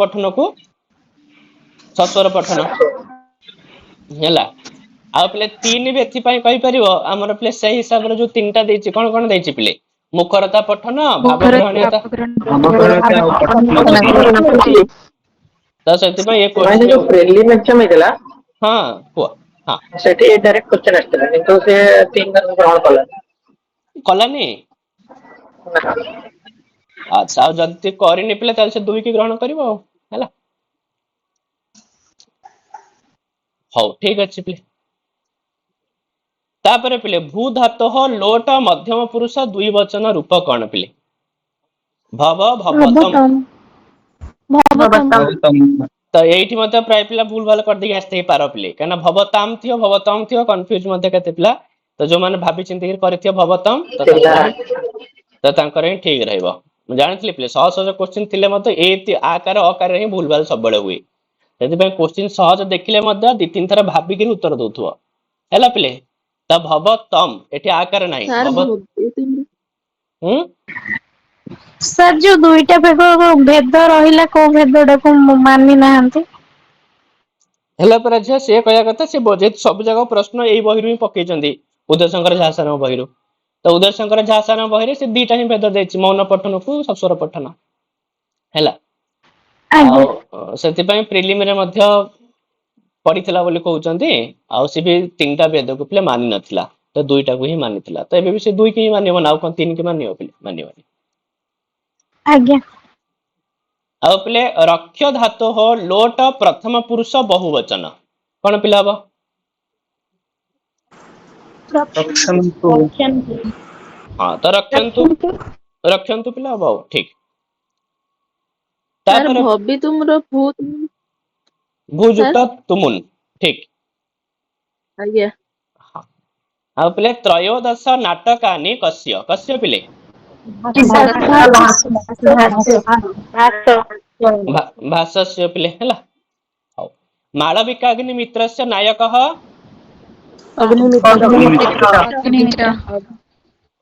S1: ପଠନକୁ ସସ୍ୱର ପଠନ ହେଲା। ଆଉ ପିଲେ 3 ବି ଏଥିପାଇଁ କହିପାରିବ, ଆମର ପିଲେ ସେଇ ହିସାବରେ ଯୋଉ 3ଟା ଦେଇଛି, କଣ କଣ ଦେଇଛି ପିଲେ? ମୁଖରତା ପଠନ, ଭାବ ଗ୍ରହଣୀୟତା। ତ ସେଥିପାଇଁ ଏ
S6: ମାନେ ଯୋଉ ପ୍ରିଲିମ୍ ଏକ୍ସାମ ହେଇଥିଲା
S1: ହଁ କୁହ। ହଁ
S6: ସେଠି ଡାଇରେକ୍ଟ କ୍ୱେଶ୍ଚନ ଆସିଥିଲା, କିନ୍ତୁ ସେ 3 ମାର୍କ ଗ୍ରହଣ କଲାନି।
S1: କଲାନି? ଆଚ୍ଛା, ଆଉ ଯଦି କରିନି ପିଲେ ତାହେଲେ ସେ 2 କି ଗ୍ରହଣ କରିବ ଆଉ ହେଲା। ହଉ ଠିକ ଅଛି ପିଲେ। ତାପରେ ପିଲେ ଭୂ ଧାତୋଃ ଲୋଟ ମଧ୍ୟମ ପୁରୁଷ ଦ୍ୱିବଚନ ରୂପ କଣ ପିଲେ? ଭବ ଭବତମ। ତ ଏଇଠି ମଧ୍ୟ ପ୍ରାୟ ପିଲା ଭୁଲ ଭାଲ କରିଦେଇକି ଆସିଥାଇ ପାର ପିଲେ, କାହିଁକିନା ଭବତାମ ଥିବ ଭବତମ ଥିବ, କନଫ୍ୟୁଜ ମଧ୍ୟ କେତେ ପିଲା। ତ ଯୋଉମାନେ ଭାବି ଚିନ୍ତିକି କରିଥିବ ଭବତମ, ତ ତାଙ୍କର ହିଁ ଠିକ ରହିବ। ମୁଁ ଜାଣିଥିଲି ପିଲେ ସହଜ ସହଜ କୋଶ୍ଚିନ୍ ଥିଲେ ମଧ୍ୟ ଆକାର ଅକାରରେ ହିଁ ଭୁଲ ଭାଲ ସବୁବେଳେ ହୁଏ। ସେଥିପାଇଁ କୋଶ୍ଚିନ୍ ସହଜ ଦେଖିଲେ ମଧ୍ୟ 2-3 ଥର ଭାବିକିରି ଉତ୍ତର ଦଉଥିବ ହେଲା ପିଲେ। ତ ଭବତମ ଏଠି ଆକାର ନାହିଁ,
S5: ସାର୍
S1: ହୁଁ
S2: ସାର୍ ଯୋଉ 2ଟା ଭେଦ ରହିଲା, କୋଉ ଭେଦଟାକୁ ମାନି ନାହାନ୍ତି?
S1: ହେଲା ପରା ଝିଅ, ସେ କହିବା କଥା ସେ ଯେହେତୁ ସବୁ ଜାଗା ପ୍ରଶ୍ନ ଏଇ ବହିରୁ ହିଁ ପକେଇଛନ୍ତି, ଉଦୟ ଶଙ୍କର ଝା ସାରଙ୍କ ବହିରୁ। ତ ଉଦୟ ଶଙ୍କର ଝା ସାରଙ୍କ ବହିରେ ସେ 2ଟା ହିଁ ଭେଦ ଦେଇଛି, ମୌନ ପଠନକୁ ସସ୍ୱର ପଠନ ହେଲା। ଆଉ
S2: ଆଜ୍ଞା।
S1: ସେଥିପାଇଁ ପ୍ରିଲିମରେ ମଧ୍ୟ ପଢିଥିଲା ବୋଲି କହୁଛନ୍ତି। ଆଉ ସେ ବି 3ଟା ବେଦକୁ ପିଲେ ମାନି ନଥିଲା, ତ 2ଟାକୁ ହିଁ ମାନିଥିଲା। ତ ଏବେ ବି ସେ 2 କି ହିଁ ମାନିବ ନା, ଆଉ କଣ 3 କି ମାନିବ? ପିଲେ ମାନିବନି।
S2: ଆଜ୍ଞା।
S1: ଆଉ ପିଲେ ରକ୍ଷ ଧାତୋଃ ଲୋଟ ପ୍ରଥମ ପୁରୁଷ ବହୁବଚନ କଣ ପିଲା ହବ?
S4: ରକ୍ଷନ୍ତୁ।
S1: ହଁ ତ ରକ୍ଷନ୍ତୁ ପିଲା ହବ ଆଉ ଠିକ।
S5: ସାର୍
S1: ତାପରେ
S5: ଭବି ତୁମର ଭୂତ
S1: ଭୂ ଯୁକ୍ତ ତୁମୁନ ଠିକ।
S5: ଆଜ୍ଞା।
S1: ଆଉ ପିଲେ ତ୍ରୟୋଦଶ ନାଟକାନି କସ୍ୟ? କସ୍ୟ ପିଲେ? ଭାଷସ୍ୟ ପିଲେ ହେଲା। ହଉ, ମାଳବିକାଗ୍ନିମିତ୍ରସ୍ୟ ନାୟକଃ?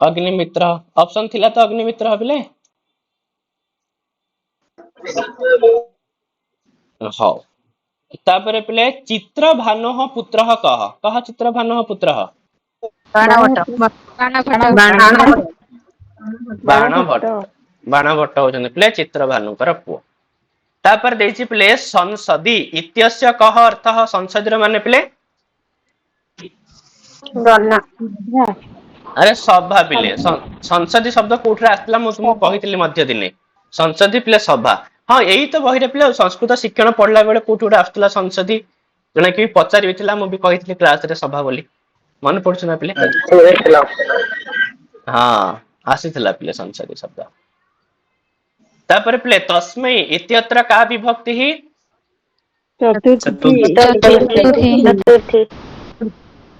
S1: ଅଗ୍ନିମିତ୍ର। ଅପସନ ଥିଲା ତ ଅଗ୍ନିମିତ୍ର ପିଲେ। ହଉ, ତାପରେ ପିଲେ ଚିତ୍ରଭାନୋଃ ପୁତ୍ରଃ କଃ? କଃ ଚିତ୍ରଭାନୋଃ ପୁତ୍ରଃ? ବାଣଭଟ୍ଟ ହଉଛନ୍ତି ପିଲେ ଚିତ୍ରଭାନୁଙ୍କର ପୁଅ। ତାପରେ ଦେଇଛି ପିଲେ ସଂସଦି ଇତ୍ୟସ୍ୟ କଃ ଅର୍ଥଃ? ସଂସଦୀର ମାନେ ପିଲେ? ଆରେ ସଭା ପିଲେ, ସଂସଦୀ ଶବ୍ଦ କୋଉଠି ଆସିଥିଲା ମୁଁ ତୁମକୁ କହିଥିଲି ମଧ୍ୟ ଦିନେ। ସଂସଦୀ ପିଲେ ସଭା। ହଁ ଏଇ ତ ବହିରେ ପିଲେ ସଂସ୍କୃତ ଶିକ୍ଷଣ ପଢିଲା ବେଳେ କୋଉଠି ଗୋଟେ ଆସୁଥିଲା ସଂସଦୀ। ଜଣେ କି ପଚାରି ଥିଲା, ମୁଁ ବି କହିଥିଲି କ୍ଲାସରେ ସଭା ବୋଲି। ମନେ ପଡୁଛି ନା ପିଲେ? ହଁ ଆସିଥିଲା ପିଲେ ସଂସଦୀ ଶବ୍ଦ। ତାପରେ ପିଲେ ତସ୍ମୈ ଇତ୍ୟତ୍ର କା ବିଭକ୍ତି?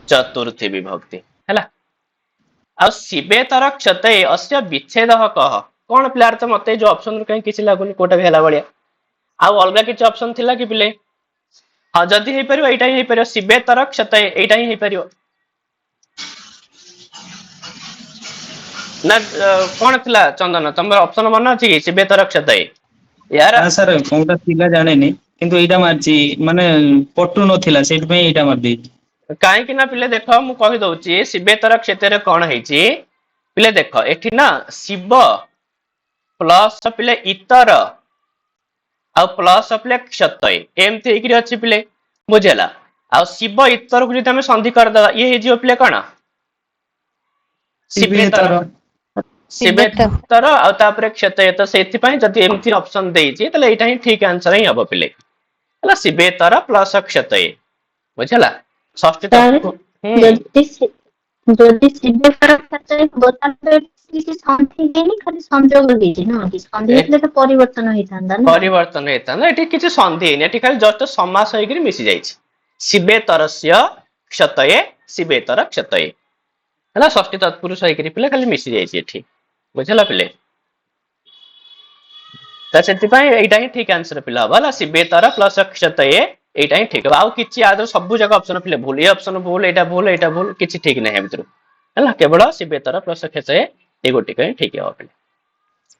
S1: ଚତୁର୍ଥୀ ବିଭକ୍ତି ହେଲା। ଆଉ ଶିବେତର କ୍ଷତେ ଅସ୍ୟ ବିଚ୍ଛେଦଃ କଃ? କଣ ପିଲା ତ ମତେ ଯୋଉ ଅପସନ କାହିଁ କିଛି ଲାଗୁନି କୋଉଟା ବି ହେଲା ଭଳିଆ। ଆଉ ଅଲଗା କିଛି ଅପସନ ଥିଲା କି ପିଲେ? ହଁ ଯଦି ହେଇପାରିବ ଏଇଟା ହିଁ ହେଇପାରିବ, ଶିବେତର କ୍ଷତେ ଏଇଟା ହିଁ ହେଇପାରିବ। ନା କଣ ଥିଲା ଚନ୍ଦନ ତମର ଅପସନ ମନେ ଅଛି କି? ଶିବେତର କ୍ଷତେ। ୟାର
S4: ନା ସାର୍ କୋଉଟା ଥିଲା ଜାଣିନି, କିନ୍ତୁ ଏଇଟା ମାରିଛି ମାନେ ପଟୁ ନଥିଲା ସେଇଥିପାଇଁ ଏଇଟା ମାରିଦେଇଛି।
S1: କାହିଁକି ନା ପିଲେ ଦେଖ ମୁଁ କହିଦଉଛି ଶିବେତର କ୍ଷେତ୍ରରେ କଣ ହେଇଛି। ପିଲେ ଦେଖ ଏଠି ନା ଶିବ ପ୍ଲସ ପିଲେ ଇତର ଆଉ ପ୍ଲସ ପିଲେ କ୍ଷତୟ ଏମିତି ହେଇକରି ଅଛି ପିଲେ ବୁଝିହେଲା। ଆଉ ଶିବ ଇତରକୁ ଯଦି ଆମେ ସନ୍ଧି କରିଦବା ଇଏ ହେଇଯିବ ପିଲେ କଣ? ଶିବେତର। ଶିବେତର ଆଉ ତାପରେ କ୍ଷତୟ, ତ ସେଇଥିପାଇଁ ଯଦି ଏମିତି ଅପସନ ଦେଇଛି ତାହେଲେ ଏଇଟା ହିଁ ଠିକ ଆନ୍ସର ହିଁ ହବ ପିଲେ। ହେଲା ଶିବେତର ପ୍ଲସ କ୍ଷତୟ ବୁଝିହେଲା। ଷଷ୍ଠୀ
S2: ତାହେଲେ
S1: ତତ୍ପୁରୁଷ
S2: ଯଦି ଶିବଙ୍କର କ୍ଷେତ୍ରରେ ତାହେଲେ କିଛି ସନ୍ଧି ହେଇନି, ଖାଲି ସଂଯୋଗ ହେଇଛି ନା କି? ସନ୍ଧି ହେଇଥିଲେ ତ ପରିବର୍ତ୍ତନ ହେଇଥାନ୍ତା ନା।
S1: ପରିବର୍ତ୍ତନ ହେଇଥାନ୍ତା, ଏଠି କିଛି ସନ୍ଧି ହେଇନି, ଏଠି ଖାଲି ଜଷ୍ଟ ସମାସ ହେଇକିରି ମିଶି ଯାଇଛି। ଶିବେତରସ୍ୟ କ୍ଷତୟେ ଶିବେତର କ୍ଷତୟେ ହେଲା, ଷଷ୍ଠୀ ତତ୍ପୁରୁଷ ହେଇକିରି ପିଲେ ଖାଲି ମିଶି ଯାଇଛି ଏଠି, ବୁଝିଲା ପିଲେ। ତ ସେଥିପାଇଁ ଏଇଟା ହିଁ ଠିକ ଆନ୍ସର ପିଲା ହବ ହେଲା, ଶିବେତର ପ୍ଲସ କ୍ଷତୟେ, ଏଇଟା ହିଁ ଠିକ ହବ। ଆଉ କିଛି ଆଦର ସବୁ ଜାଗା ଅପସନ ପିଲେ ଭୁଲ, ଏ ଅପସନ ଭୁଲ, ଏଇଟା ଭୁଲ, କିଛି ଠିକ ନାହିଁ ଭିତରୁ ହେଲା, କେବଳ ଶିବେତର ପ୍ଲସ କ୍ଷତୟେ ଏଇ ଗୋଟିକ ହିଁ ଠିକ ହବ ପିଲେ।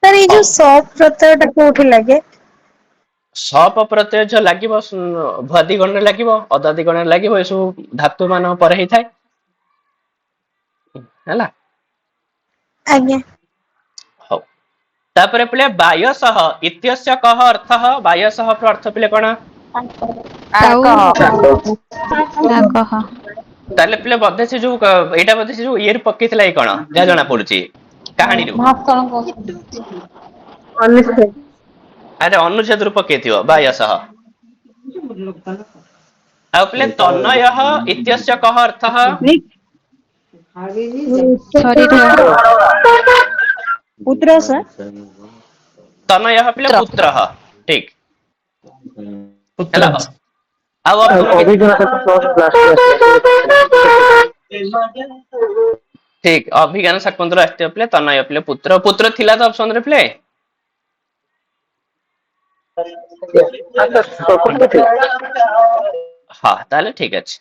S3: ସାର୍ ଏଇ
S1: ହଉ,
S3: ଯୋଉ ସପ୍ ପ୍ରତ୍ୟୟଟା କୋଉଠି ଲାଗେ?
S1: ସପ ପ୍ରତ୍ୟୟ ଲାଗିବ ଭୁଆଦି ଗଣରେ ଲାଗିବ, ଅଦାଦି ଗଣରେ ଲାଗିବ, ଏସବୁ ଧାତୁ ମାନଙ୍କ ପରେ ହେଇଥାଏ ହେଲା।
S3: ଆଜ୍ଞା।
S1: ହଉ, ତାପରେ ପିଲେ ବାୟସହ ଇତ୍ୟସ୍ୟ କହ ଅର୍ଥ, ବାୟସହ ଅର୍ଥ ପିଲେ କଣ?
S7: ତାକହ
S1: ତାହେଲେ ପିଲେ ବୋଧେ ସେ ଯୋଉ ଏଇଟା ବୋଧେ ସେ ଯୋଉ ଇଏରୁ ପକେଇଥିଲା ଏଇ କଣ, ଯାହା ଜଣା ପଡୁଛି କାହାଣୀରୁ। ଆରେ ଅନୁଚ୍ଛେଦରୁ ପକେଇଥିବ ବାୟସହ। ଆଉ ପିଲେ ତନୟ ଇତ୍ୟସ୍ୟ କହ ଅର୍ଥ?
S7: ଶରୀର
S3: ପୁତ୍ର ସାର୍।
S1: ତନୟ ପିଲେ ପୁତ୍ର, ଠିକ
S4: ପୁତ୍ର।
S1: ହେଲା। ଆଉ ଅପସନ କିଛି ଠିକ, ଅଭିଜ୍ଞାନ ଶାକୁନ୍ତଳ ଆସିଥିବ ପିଲେ, ତନୟ ପିଲେ ପୁତ୍ର, ପୁତ୍ର ଥିଲା ତ ଅପସନ ରେ ପିଲେ। ହଁ ତାହେଲେ ଠିକ ଅଛି।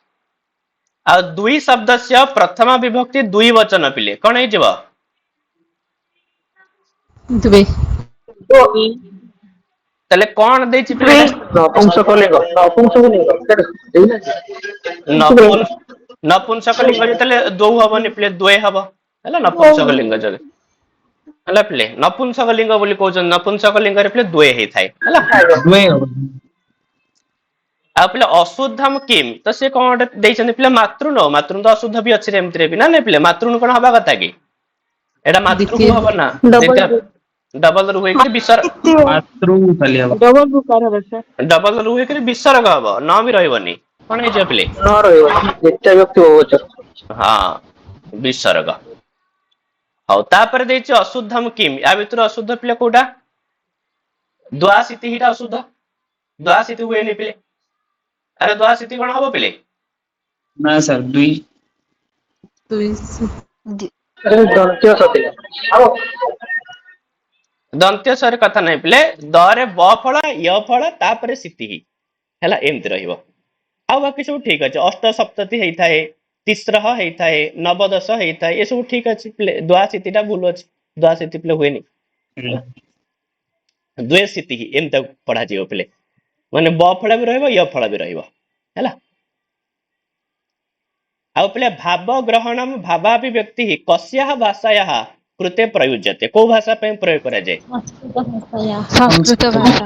S1: ଆଉ ଦୁଇ ଶବ୍ଦସ୍ୟ ପ୍ରଥମା ବିଭକ୍ତି ଦୁଇ ବଚନ ପିଲେ କଣ ହେଇଯିବ?
S7: ଦୁବେ
S1: ତାହେଲେ କଣ ଦେଇଛି ପିଲେ ଏଟା? ନପୁଂସକ ଲିଙ୍ଗ ଯେତେବେଳେ ଦୋଉ ହବନି ପିଲେ ଦ୍ୱେ ହବ ହେଲା, ନପୁଂସକ ଲିଙ୍ଗ ଯଦି ହେଲା ପିଲେ, ନପୁଂସକ ଲିଙ୍ଗ ବୋଲି କହୁଛନ୍ତି, ନପୁଂସକ ଲିଙ୍ଗରେ ପିଲେ ଦ୍ୱେ ହେଇଥାଏ ହେଲା। ଆଉ ପିଲା ଅଶୁଦ୍ଧମ କିମ୍, ତ ସେ କଣ ଗୋଟେ ଦେଇଛନ୍ତି ପିଲା ମାତୃ ତ ଅଶୁଦ୍ଧ ବି ଅଛି ଏମିତିରେ ବି ନା ନାଇଁ ପିଲେ, ମାତୃ କଣ ହବା କଥା କି? ଏଇଟା
S7: ଦ୍ଵିତୀୟ
S1: ମାତୃକୁ ହବ ନା, ଡବଲ ରୁ ହେଇକିରି ଡବଲ ରୁ ହେଇକିରି ବିସର୍ଗ ହବ, ନ ବି ରହିବନି, କଣ ହେଇଯିବ ପିଲେ? ହଁ ବିସର୍ଗ। ହଉ, ତାପରେ ଦେଇଛି ଅଶୁଦ୍ଧମ କିମ୍, ୟା ଭିତରୁ ଅଶୁଦ୍ଧ ପିଲେ କୋଉଟା? ଦ୍ୱାସିତି ଟା ଅଶୁଦ୍ଧ, ଦ୍ୱାସିତି ହୁଏନି ପିଲେ, ଆରେ ଦ୍ୱାସିତି କଣ ହବ ପିଲେ?
S4: ନା ସାର୍ ଦୁଇ
S1: ଦନ୍ତ୍ୟ ସରେ କଥା ନାହିଁ ପିଲେ, ଦରେ ବ ଫଳା ୟ ଫଳା ତାପରେ ସିତି ହେଲା, ଏମିତି ରହିବ। ଆଉ ବାକି ସବୁ ଠିକ ଅଛି, ଅଷ୍ଟ ସପ୍ତତି ହେଇଥାଏ, ତିସ୍ରହ ହେଇଥାଏ, ନବଦଶ ହେଇଥାଏ, ଏସବୁ ଠିକ ଅଛି ପିଲେ, ଦ୍ୱାସିତି ଟା ଭୁଲ ଅଛି, ଦ୍ୱାସିତି ପିଲେ ହୁଏନି। ଦ୍ୱେସିତି ଏମିତି ପଢାଯିବ ପିଲେ, ମାନେ ବ ଫଳା ବି ରହିବ, ୟ ଫଳା ବି ରହିବ ହେଲା। ଆଉ ପିଲେ ଭାବ ଗ୍ରହଣମ ଭାବାଭିବ୍ୟକ୍ତି କସ୍ୟାଃ ଭାଷାୟାଃ କୃତେ ପ୍ରୟୁଜ୍ୟତେ, କୋଉ ଭାଷା ପାଇଁ ପ୍ରୟୋଗ କରାଯାଏ?
S7: ସଂସ୍କୃତ ଭାଷା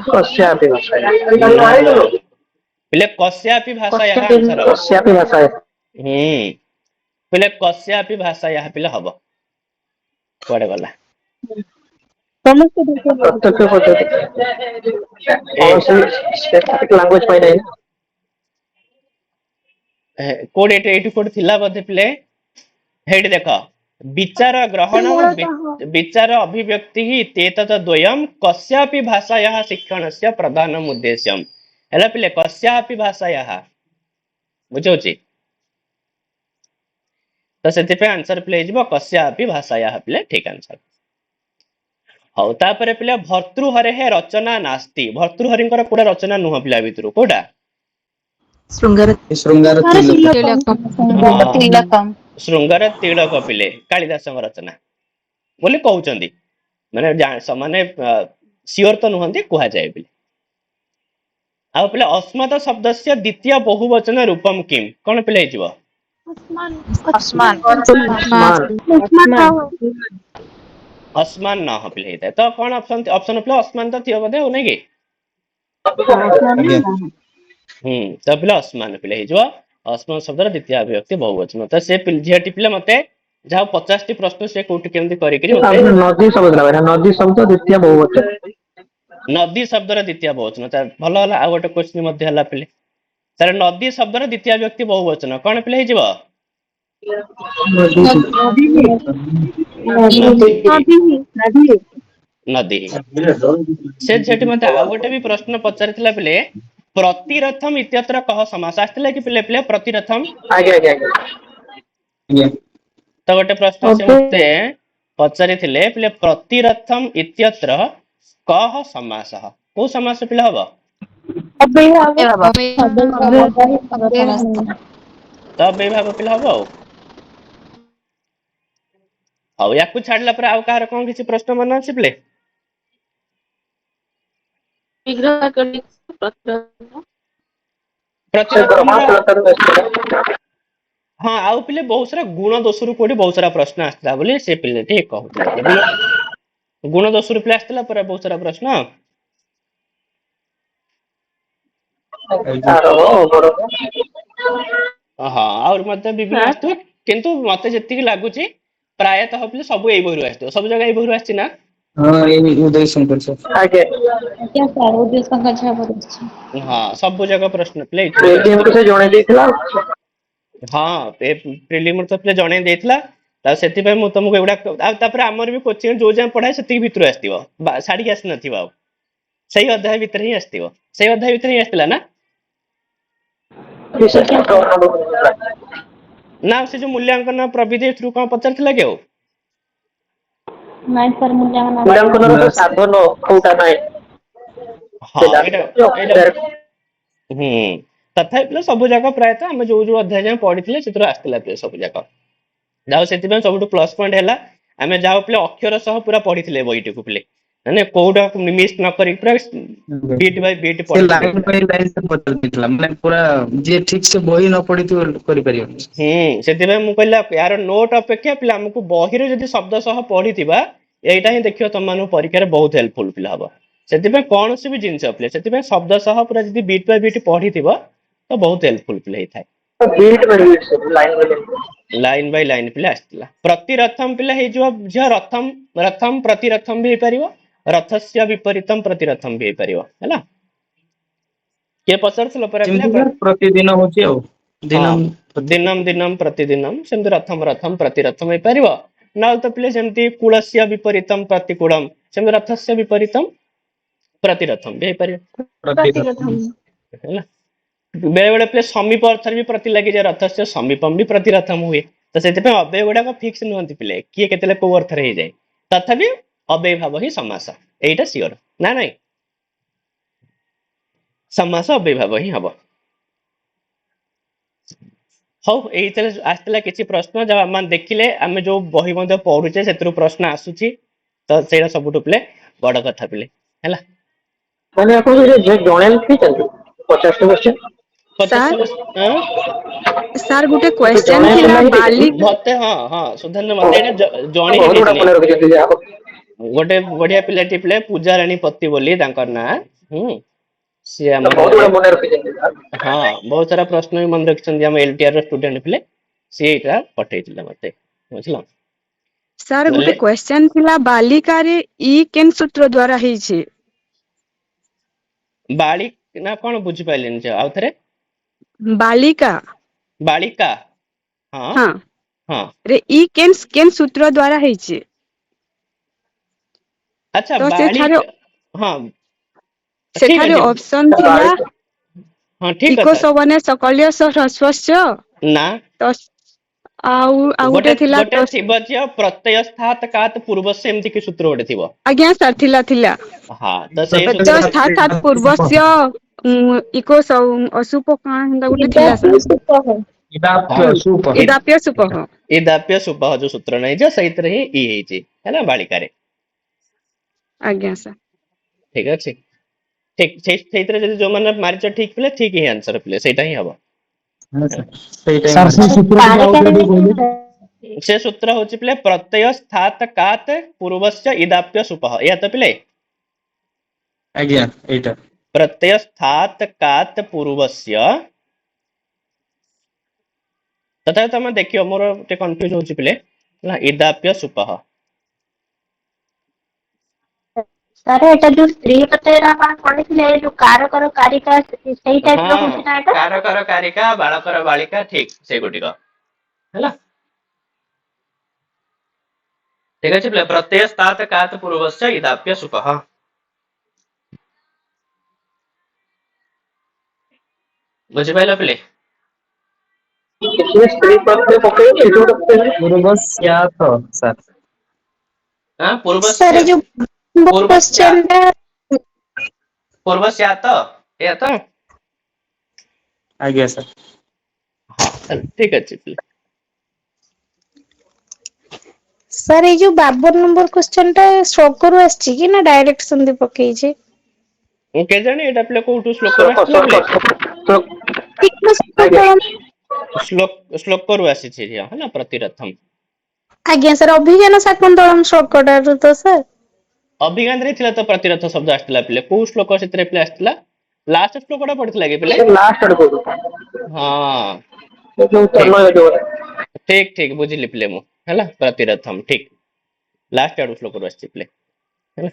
S1: ପିଲେ କସ୍ୟାପି ଭାଷାୟାଃ ଆନ୍ସର ହବ। ପିଲେ କସ୍ୟାପି ଭାଷାୟାଃ ପିଲେ ହବ, କୁଆଡେ ଗଲା? ଏ କୋଉଠି ଏଇଠି କୋଉଠି ଥିଲା ବୋଧେ ପିଲେ, ହେଇଠି ଦେଖ ବିଚାର ଗ୍ରହଣ ବିଚାର ଅଭିବ୍ୟକ୍ତି ଇତ୍ୟେତତ୍ ଦ୍ୱୟମ୍ କସ୍ୟାପି ଭାଷାୟାଃ ଶିକ୍ଷଣସ୍ୟ ପ୍ରଧାନମ୍ ଉଦ୍ଦେଶ୍ୟମ୍ ହେଲା ପିଲେ, କସ୍ୟାପି ଭାଷାୟାଃ ବୁଝଉଛି, ତ ସେଥିପାଇଁ ଆନ୍ସର ପିଲେ ହେଇଯିବ କସ୍ୟାପି ଭାଷାୟାଃ ପିଲେ ଠିକ ଆନ୍ସର। ହଉ, ତାପରେ ପିଲା ଭର୍ତ୍ତୃହରେଃ ରଚନା ନାସ୍ତି, ଭର୍ତ୍ତୃହରିଙ୍କର କୋଉଟା ରଚନା ନୁହଁ ପିଲା ଭିତରୁ କୋଉଟା?
S7: ତିଳକମ୍
S1: ଶୃଙ୍ଗାର ତିଳକ ପିଲେ କାଳିଦାସଙ୍କ ରଚନା ବୋଲି କହୁଛନ୍ତି, ମାନେ ସିଓର ତ ନୁହନ୍ତି, କୁହାଯାଏ ବୋଲି। ଆଉ ପିଲା ଅସ୍ମତ ଶବ୍ଦସ୍ୟ ଦ୍ୱିତୀୟ ବହୁବଚନ ରୂପମ କିମ୍, କଣ ପିଲା ହେଇଯିବ? ଅସମାନ ନ ପିଲେ ହେଇଥାଏ ତ କଣ ଅପସନ ପିଲା ଅସମାନ ତ ଥିବ ବୋଧେ, ଆଉ ନାଇଁ କି? ତ ପିଲା ଅସମାନ ପିଲା ହେଇଯିବ, ଅସମାନ ଶବ୍ଦର ଦ୍ୱିତୀୟ ବିଭକ୍ତି ବହୁବଚନ। ତ ସେ ଝିଅଟି ପିଲା ମତେ ଯାହା 50ଟି ପ୍ରଶ୍ନ ସେ କୋଉଠି କେମିତି କରିକିରି ମତେ
S6: ନଦୀ ଶବ୍ଦ ଦ୍ୱିତୀୟ ବହୁବଚନ।
S1: ନଦୀ ଶବ୍ଦର ଦ୍ୱିତୀୟ ବହୁବଚନ, ଭଲ ହେଲା। ଆଉ ଗୋଟେ କ୍ୱେଶ୍ଚନ ମଧ୍ୟ ହେଲା ପିଲେ, ତାର ନଦୀ ଶବ୍ଦର ଦ୍ୱିତୀୟ ବିଭକ୍ତି ବହୁବଚନ କଣ ପିଲା ହେଇଯିବ? ନଦୀ। ସେ ଝିଅଟି ମତେ ଆଉ ଗୋଟେ ବି ପ୍ରଶ୍ନ ପଚାରିଥିଲା ପିଲେ, ପ୍ରତିରଥମ ଇତ୍ୟତ୍ର କହ ସମାସ ଆସିଥିଲା କି ପିଲେ ପିଲେ ପ୍ରତିରଥମ?
S6: ଆଜ୍ଞା ଆଜ୍ଞା ଆଜ୍ଞା।
S1: ତ ଗୋଟେ ପ୍ରଶ୍ନ ସେ ମତେ ପଚାରିଥିଲେ ପିଲେ ପ୍ରତିରଥମ ଇତ୍ୟତ୍ର କହ ସମାସ, କୋଉ ସମାସ ପିଲା ହବ? ତ ଅବ୍ୟୟଭାବ ପିଲା ହବ ଆଉ। ହଉ ୟାକୁ ଛାଡିଲା ପରେ ଆଉ କାହାର କଣ କିଛି ପ୍ରଶ୍ନ ମନେ ଅଛି ପିଲେ?
S5: ବିଗ୍ରହ
S6: ସେ
S1: ପ୍ରତିରଥମର
S6: ବ୍ରହ୍ମପୁରଠାରୁ ଆସିଥିଲା।
S1: ହଁ ଆଉ ପିଲେ ବହୁତ ସାରା ଗୁଣ ଦୋଷରୁ କୋଉଠି ବହୁତ ସାରା ପ୍ରଶ୍ନ ଆସିଥିଲା ବୋଲି ସେ ପିଲାଟି କହୁଥିଲେ। ଗୁଣ ଦୋଷରୁ ପିଲା ଆସିଥିଲା ପୁରା ବହୁତ ସାରା ପ୍ରଶ୍ନ। ହଁ ଆହୁରି ମଧ୍ୟ ବିଭିନ୍ନ ଆସିଥିବ, କିନ୍ତୁ ମତେ ଯେତିକି ଲାଗୁଛି ପ୍ରାୟତଃ ପିଲେ ସବୁ ଏଇ ବହିରୁ ଆସିଥିବ। ସବୁ ଜାଗା ଏଇ ବହିରୁ ଆସିଛି ନା?
S6: ଆଜ୍ଞା।
S1: ହଁ ସବୁ ଜାଗା ପ୍ରଶ୍ନ ପିଲେ ଏଇଥିରୁ ହିଁ
S6: ପ୍ରେଜିଏମ୍ କୁ
S1: ଆସିଥିବ।
S6: ସେ ଜଣେଇ ଦେଇଥିଲା।
S1: ହଁ ପ୍ରିଲିମ ତ ପିଲେ ଜଣେଇ ଦେଇଥିଲା, ତ ସେଥିପାଇଁ ମୁଁ ତମକୁ ଏଗୁଡା, ଆଉ ତାପରେ ଆମର ବି କୋଚିଂ ଯୋଉ ଯାଏଁ ପଢାଏ ସେତିକି ଭିତରୁ ଆସିଥିବ, ଛାଡିକି ଆସିନଥିବ। ଆଉ ସେଇ ଅଧ୍ୟାୟ ଭିତରେ ହିଁ ଆସିଥିବ, ସେଇ ଅଧ୍ୟାୟ ଭିତରେ ହିଁ ଆସିଥିଲା ନା? ନା ସେ ଯୋଉ ମୂଲ୍ୟାଙ୍କନ ପ୍ରବିଧି ଏଥିରୁ କଣ ପଚାରିଥିଲା କି ଆଉ?
S6: ମୂଲ୍ୟାଙ୍କନର ତ ସାଧନ କୋଉଟା ନାହିଁ।
S1: ହଁ ଏଇଟା ହୁଁ ତଥାପି ସବୁ ଯାକ ପ୍ରାୟତଃ ଆମେ ଯୋଉ ଯୋଉ ଅଧ୍ୟାୟ ଯାଏଁ ପଢିଥିଲେ ସେଥିରୁ ଆସିଥିଲା ସବୁ ଯାକ। ଯାଉ ସେଥିପାଇଁ ସବୁଠୁ ପ୍ଲସ ପଏଣ୍ଟ ହେଲା ଆମେ ଯାଉ ପିଲେ ଅକ୍ଷର ସହ ପୁରା ପଢିଥିଲେ ବହିଟିକୁ ପିଲେ, ମାନେ କୋଉଟା ମିସ୍ ନ କରିକି ପୁରା ବିଟ୍ ବାଇ ବିଟ୍
S4: ସେ
S1: ପଢିଥିଲେ
S4: ଲାଇନ
S1: ପୁରା।
S4: ବାଇ ଲାଇନ ପଚାରି ଦେଇଥିଲା, ମାନେ ପୁରା ଯିଏ ଠିକ ସେ ବହି ନ ପଢିଥିବ କରିପାରିବନି।
S1: ସେଥିପାଇଁ ମୁଁ କହିଲି ୟାର ନୋଟ ଅପେକ୍ଷା ପିଲା ଆମକୁ ବହିରେ ଯଦି ଶବ୍ଦ ସହ ପଢିଥିବା ଏଇଟା ହିଁ ଦେଖିବ ତମମାନଙ୍କୁ ପରୀକ୍ଷାରେ ବହୁତ ହେଲ୍ପଫୁଲ ପିଲା ହବ। ସେଥିପାଇଁ କୌଣସି ବି ଜିନିଷ ପିଲେ ସେଥିପାଇଁ ଶବ୍ଦ ସହ ପୁରା ଯଦି ବିଟ୍ ବାଇ ବିଟ୍ ପଢିଥିବ ତ ବହୁତ ହେଲ୍ପଫୁଲ ପିଲା ହେଇଥାଏ। ଲାଇନ ବାଇ ଲାଇନ ପିଲା ଆସିଥିଲା। ପ୍ରତିରଥମ ପିଲା ହେଇଯିବ ଝିଅ ରଥମ, ରଥମ ପ୍ରତିରଥମ ବି ହେଇପାରିବ, ରଥସ୍ୟ ବିପରୀତମ ପ୍ରତିରଥମ ବି ହେଇପାରିବ ହେଲା। କିଏ ପଚାରୁଥିଲ ପରା ପିଲା?
S4: ଯେମିତି ପ୍ରତିଦିନ ହଉଛି ଆଉ
S1: ହଁ
S4: ଦିନମ
S1: ଦିନମ ଦିନମ ପ୍ରତିଦିନମ, ସେମିତି ରଥମ ରଥମ ପ୍ରତିରଥମ ହେଇପାରିବ। ନହେଲେ ତ ପିଲେ ଯେମିତି କୁଳସ୍ୟ ବିପରୀତମ ପ୍ରତିକୂଳମ, ସେମିତି ରଥସ୍ୟ ବିପରୀତମ ପ୍ରତିରଥମ ବି ହେଇପାରିବ ହେଲା। ବେଳେ ବେଳେ ପିଲେ ସମୀପ ଅର୍ଥରେ ବି ପ୍ରତି ଲାଗିଯାଏ, ରଥସ୍ୟ ସମୀପମ ବି ପ୍ରତିରଥମ ହୁଏ। ତ ସେଥିପାଇଁ ଅବ୍ୟୟ ଗୁଡାକ ଫିକ୍ସ ନୁହନ୍ତି ପିଲେ, କିଏ କେତେବେଳେ କୋଉ ଅର୍ଥରେ ହେଇଯାଏ। ତଥାପି ଅବ୍ୟୟ ଭାବ ହିଁ ସମାସ, ଏଇଟା ସିଓର ନା ନାଇଁ? ସମାସ ଅବ୍ୟୟ ଭାବ ହିଁ ହବ। ହଉ ଏଇଥିରେ ଆସିଥିଲା କିଛି ପ୍ରଶ୍ନ, ଯାହା ଆମେ ଦେଖିଲେ ଆମେ ଯୋଉ ବହି ମଧ୍ୟ ପଢୁଛେ ସେଥିରୁ ପ୍ରଶ୍ନ ଆସୁଛି, ତ ସେଇଟା ସବୁଠୁ ପିଲେ ବଡ କଥା ପିଲେ ହେଲା।
S6: ମାନେ ଆପଣ ଜଣେ ଲେଖିଛନ୍ତି 50ଟା କ୍ୱେଶ୍ଚନ?
S3: ସାର୍
S1: 50
S3: ସାର୍ ଗୋଟେ
S6: କିନ୍ତୁ
S3: କ୍ୱେଶ୍ଚନ
S6: ଜଣେ
S3: ଥିଲା
S6: ପିଲା ହିଁ ଦେଇଛନ୍ତି।
S3: ବାଲିକା
S1: ମତେ ହଁ ସୁଧନ୍ୟ ମତେ ଏଇଟା ଜଣେ ହିଁ
S6: ବହୁତ ଗୁଡା
S1: ଦେଇଥିଲେ।
S6: ମନେ ରଖିଛନ୍ତି ଯାହା ହଉ।
S1: ଗୋଟେ ବଢିଆ ପିଲାଟି ପିଲେ ପୂଜାରାଣୀ ପତି ବୋଲି ତାଙ୍କର ନାଁ। ସିଏ ଆମର
S6: ବହୁତ ଗୁଡା ମନେ ରଖିଛନ୍ତି।
S1: ହଁ ବହୁତ ସାରା ପ୍ରଶ୍ନ ବି ମନେ ରଖିଛନ୍ତି, ଆମ LTR ର ଷ୍ଟୁଡେଣ୍ଟ ପିଲେ। ସିଏ ଏଇଟା ପଠେଇଥିଲେ ମତେ, ବୁଝିଲ।
S3: ସାର୍
S1: ବୋଲେ
S3: ଗୋଟେ କ୍ୱେଶ୍ଚନ ଥିଲା ବାଲିକାରେ ଇ କେନ୍ ସୂତ୍ର ଦ୍ଵାରା ହେଇଛି?
S1: ବାଳି ନା କଣ ବୁଝିପାରିଲିନି ଝିଅ ଆଉଥରେ?
S3: ବାଲିକା
S1: ବାଳିକା ହଁ
S3: ହଁ
S1: ହଁ
S3: ରେ ଇ କେନ୍ ସୂତ୍ର ଦ୍ଵାରା ହେଇଛି?
S1: ଆଚ୍ଛା
S3: ତ ସେଠାରେ
S1: ବାଳିକା, ହଁ ଠିକ
S3: ସେଠାରେ
S1: ଅଛି
S3: ଅପସନ ଥିଲା
S1: ହଁ ଠିକ
S3: ଇକୋ
S1: କଥା।
S3: ସବନେ ସକଲ୍ୟ ହ୍ରସ୍ୱସ୍ୟ
S1: ନା
S3: ତ ଆଉ
S1: ଗୋଟେ
S3: ଥିଲା
S1: ଗୋଟେ ଥିବ ଝିଅ ପ୍ରତ୍ୟୟ ସ୍ଥାତ କାତ ପୂର୍ବସ୍ୟ, ଏମିତି କି ସୂତ୍ର ଗୋଟେ ଥିବ।
S3: ଆଜ୍ଞା ସାର୍ ଥିଲା ଥିଲା
S1: ହଁ ତ ସେଇ
S3: ପ୍ରତ୍ୟୟ
S1: ସୂତ୍ର
S3: ସ୍ଥାତ ପୂର୍ବସ୍ୟ ଇକୋ ଅସୁପ କଣ ହେନ୍ତା ଗୋଟେ ଥିଲା ସାର୍। ଇଦାପ୍ୟ ସୁପହ
S1: ଇଦାପ୍ୟ ସୁପହ ଯୋଉ ସୂତ୍ର ନାହିଁ ଯେ ସେଇଥିରେ ହିଁ ଇ ହେଇଛି ହେଲା ବାଳିକାରେ।
S3: ଆଜ୍ଞା ସାର୍।
S1: ଠିକ ଅଛି, ଠିକ ସେଇଥିରେ ଯଦି ଯୋଉମାନେ ମାରିଛ ଠିକ ପିଲେ ଠିକ ହିଁ ଆନ୍ସର ପିଲେ ସେଇଟା ହିଁ ହବ। ସେ ସୂତ୍ର ହଉଛି ପିଲେ ପ୍ରତ୍ୟୟ ସ୍ଥାତ କାତ ପୂର୍ବସ୍ୟ ଇଦାପ୍ୟ ସୁପହ, ଏଇଆ ତ ପିଲେ।
S4: ଆଜ୍ଞା ଏଇଟା।
S1: प्रत्यय स्थात कात पूर्वस्य, ତଥାପି ତମେ ଦେଖିବ ମୋର ଟିକେ କନଫ୍ୟୁଜ ହଉଛି ପିଲେ ହେଲା, ଇଦାପ୍ୟ ସୁପହ
S2: ସାର୍ ଏଟା ଯୋଉ ସ୍ତ୍ରୀ ପତ୍ରରେ ଆପଣ ପଢିଥିଲେ ଯୋଉ କାରକର କାରିକା ସେଇ ଟାଇପ ର ହଉଛି ନା
S1: ହଁ
S2: ଏଟା?
S1: କାରକର କାରିକା ବାଳକର ବାଳିକା ଠିକ ସେଗୁଡିକ ହେଲା। ଠିକ ଅଛି ପିଲା ପ୍ରତ୍ୟୟ ସ୍ତାତ୍ କାତ୍ ପୂର୍ବଶ୍ଚ ଇଦାପ୍ୟ ସୁପଃ। ବୁଝିପାରିଲ ପିଲେ?
S6: କିଛି ସ୍ତ୍ରୀ ପ୍ରତ୍ୟୟ ପକେଇକି ଏଠି ଗୋଟେ ପକେଇଲେ
S4: ପୂର୍ବସ୍ୟାତ ସାର୍।
S1: ହଁ
S3: ସାର୍
S1: ପୂର୍ବଶ୍ଚ
S3: ଏ ଯୋଉ
S1: ପୂର୍ବସ୍ୟା
S3: କ୍ୱେଶ୍ଚନ ଟା
S1: ପୂର୍ବସ୍ୟାତ ଏଇଆ ତ?
S4: ଆଜ୍ଞା ସାର୍।
S1: ହଁ ଠିକ ଅଛି ପିଲେ।
S3: ସାର୍ ଏଇ ଯୋଉ 52 ନମ୍ବର କ୍ୱେଶ୍ଚନ ଟା ଶ୍ଲୋକରୁ ଆସିଛି କି ନା ଡାଇରେକ୍ଟ ସେମିତି ପକେଇଛି?
S1: କେଜାଣି ଏଇଟା ପିଲା କୋଉଠୁ ଶ୍ଲୋକରୁ
S6: ଶ୍ଲୋକ
S1: ଆସିଥିଲା ପିଲେ?
S6: ଆଜ୍ଞା
S1: ଶ୍ଲୋକରୁ ଆସିଛି ହେଲା ପ୍ରତିରଥମ।
S3: ଆଜ୍ଞା ସାର୍ ଅଭିଜ୍ଞାନ ଶାକୁନ୍ତଳମ୍ ଶ୍ଲୋକଟାରୁ ତ ସାର୍।
S1: ଅଭିଜ୍ଞାନରେ ଥିଲା ତ ପ୍ରତିରଥ ଶବ୍ଦ ଆସିଥିଲା ପିଲେ କୋଉ ଶ୍ଲୋକ ସେଥିରେ ପିଲେ ଆସିଥିଲା? ଲାଷ୍ଟ ଶ୍ଲୋକ ଟା ପଢିଥିଲା କି ପିଲେ?
S6: ସେ ଲାଷ୍ଟ ଆଡକୁ
S1: ହଁ
S6: ଯୋଉ ତନୟ ଯୋଉଟା
S1: ଠିକ ଠିକ ବୁଝିଲି ପିଲେ ମୁଁ ହେଲା ପ୍ରତିରଥମ ଠିକ ଲାଷ୍ଟ ଆଡୁ ଶ୍ଲୋକରୁ ଆସିଛି ପିଲେ ହେଲା।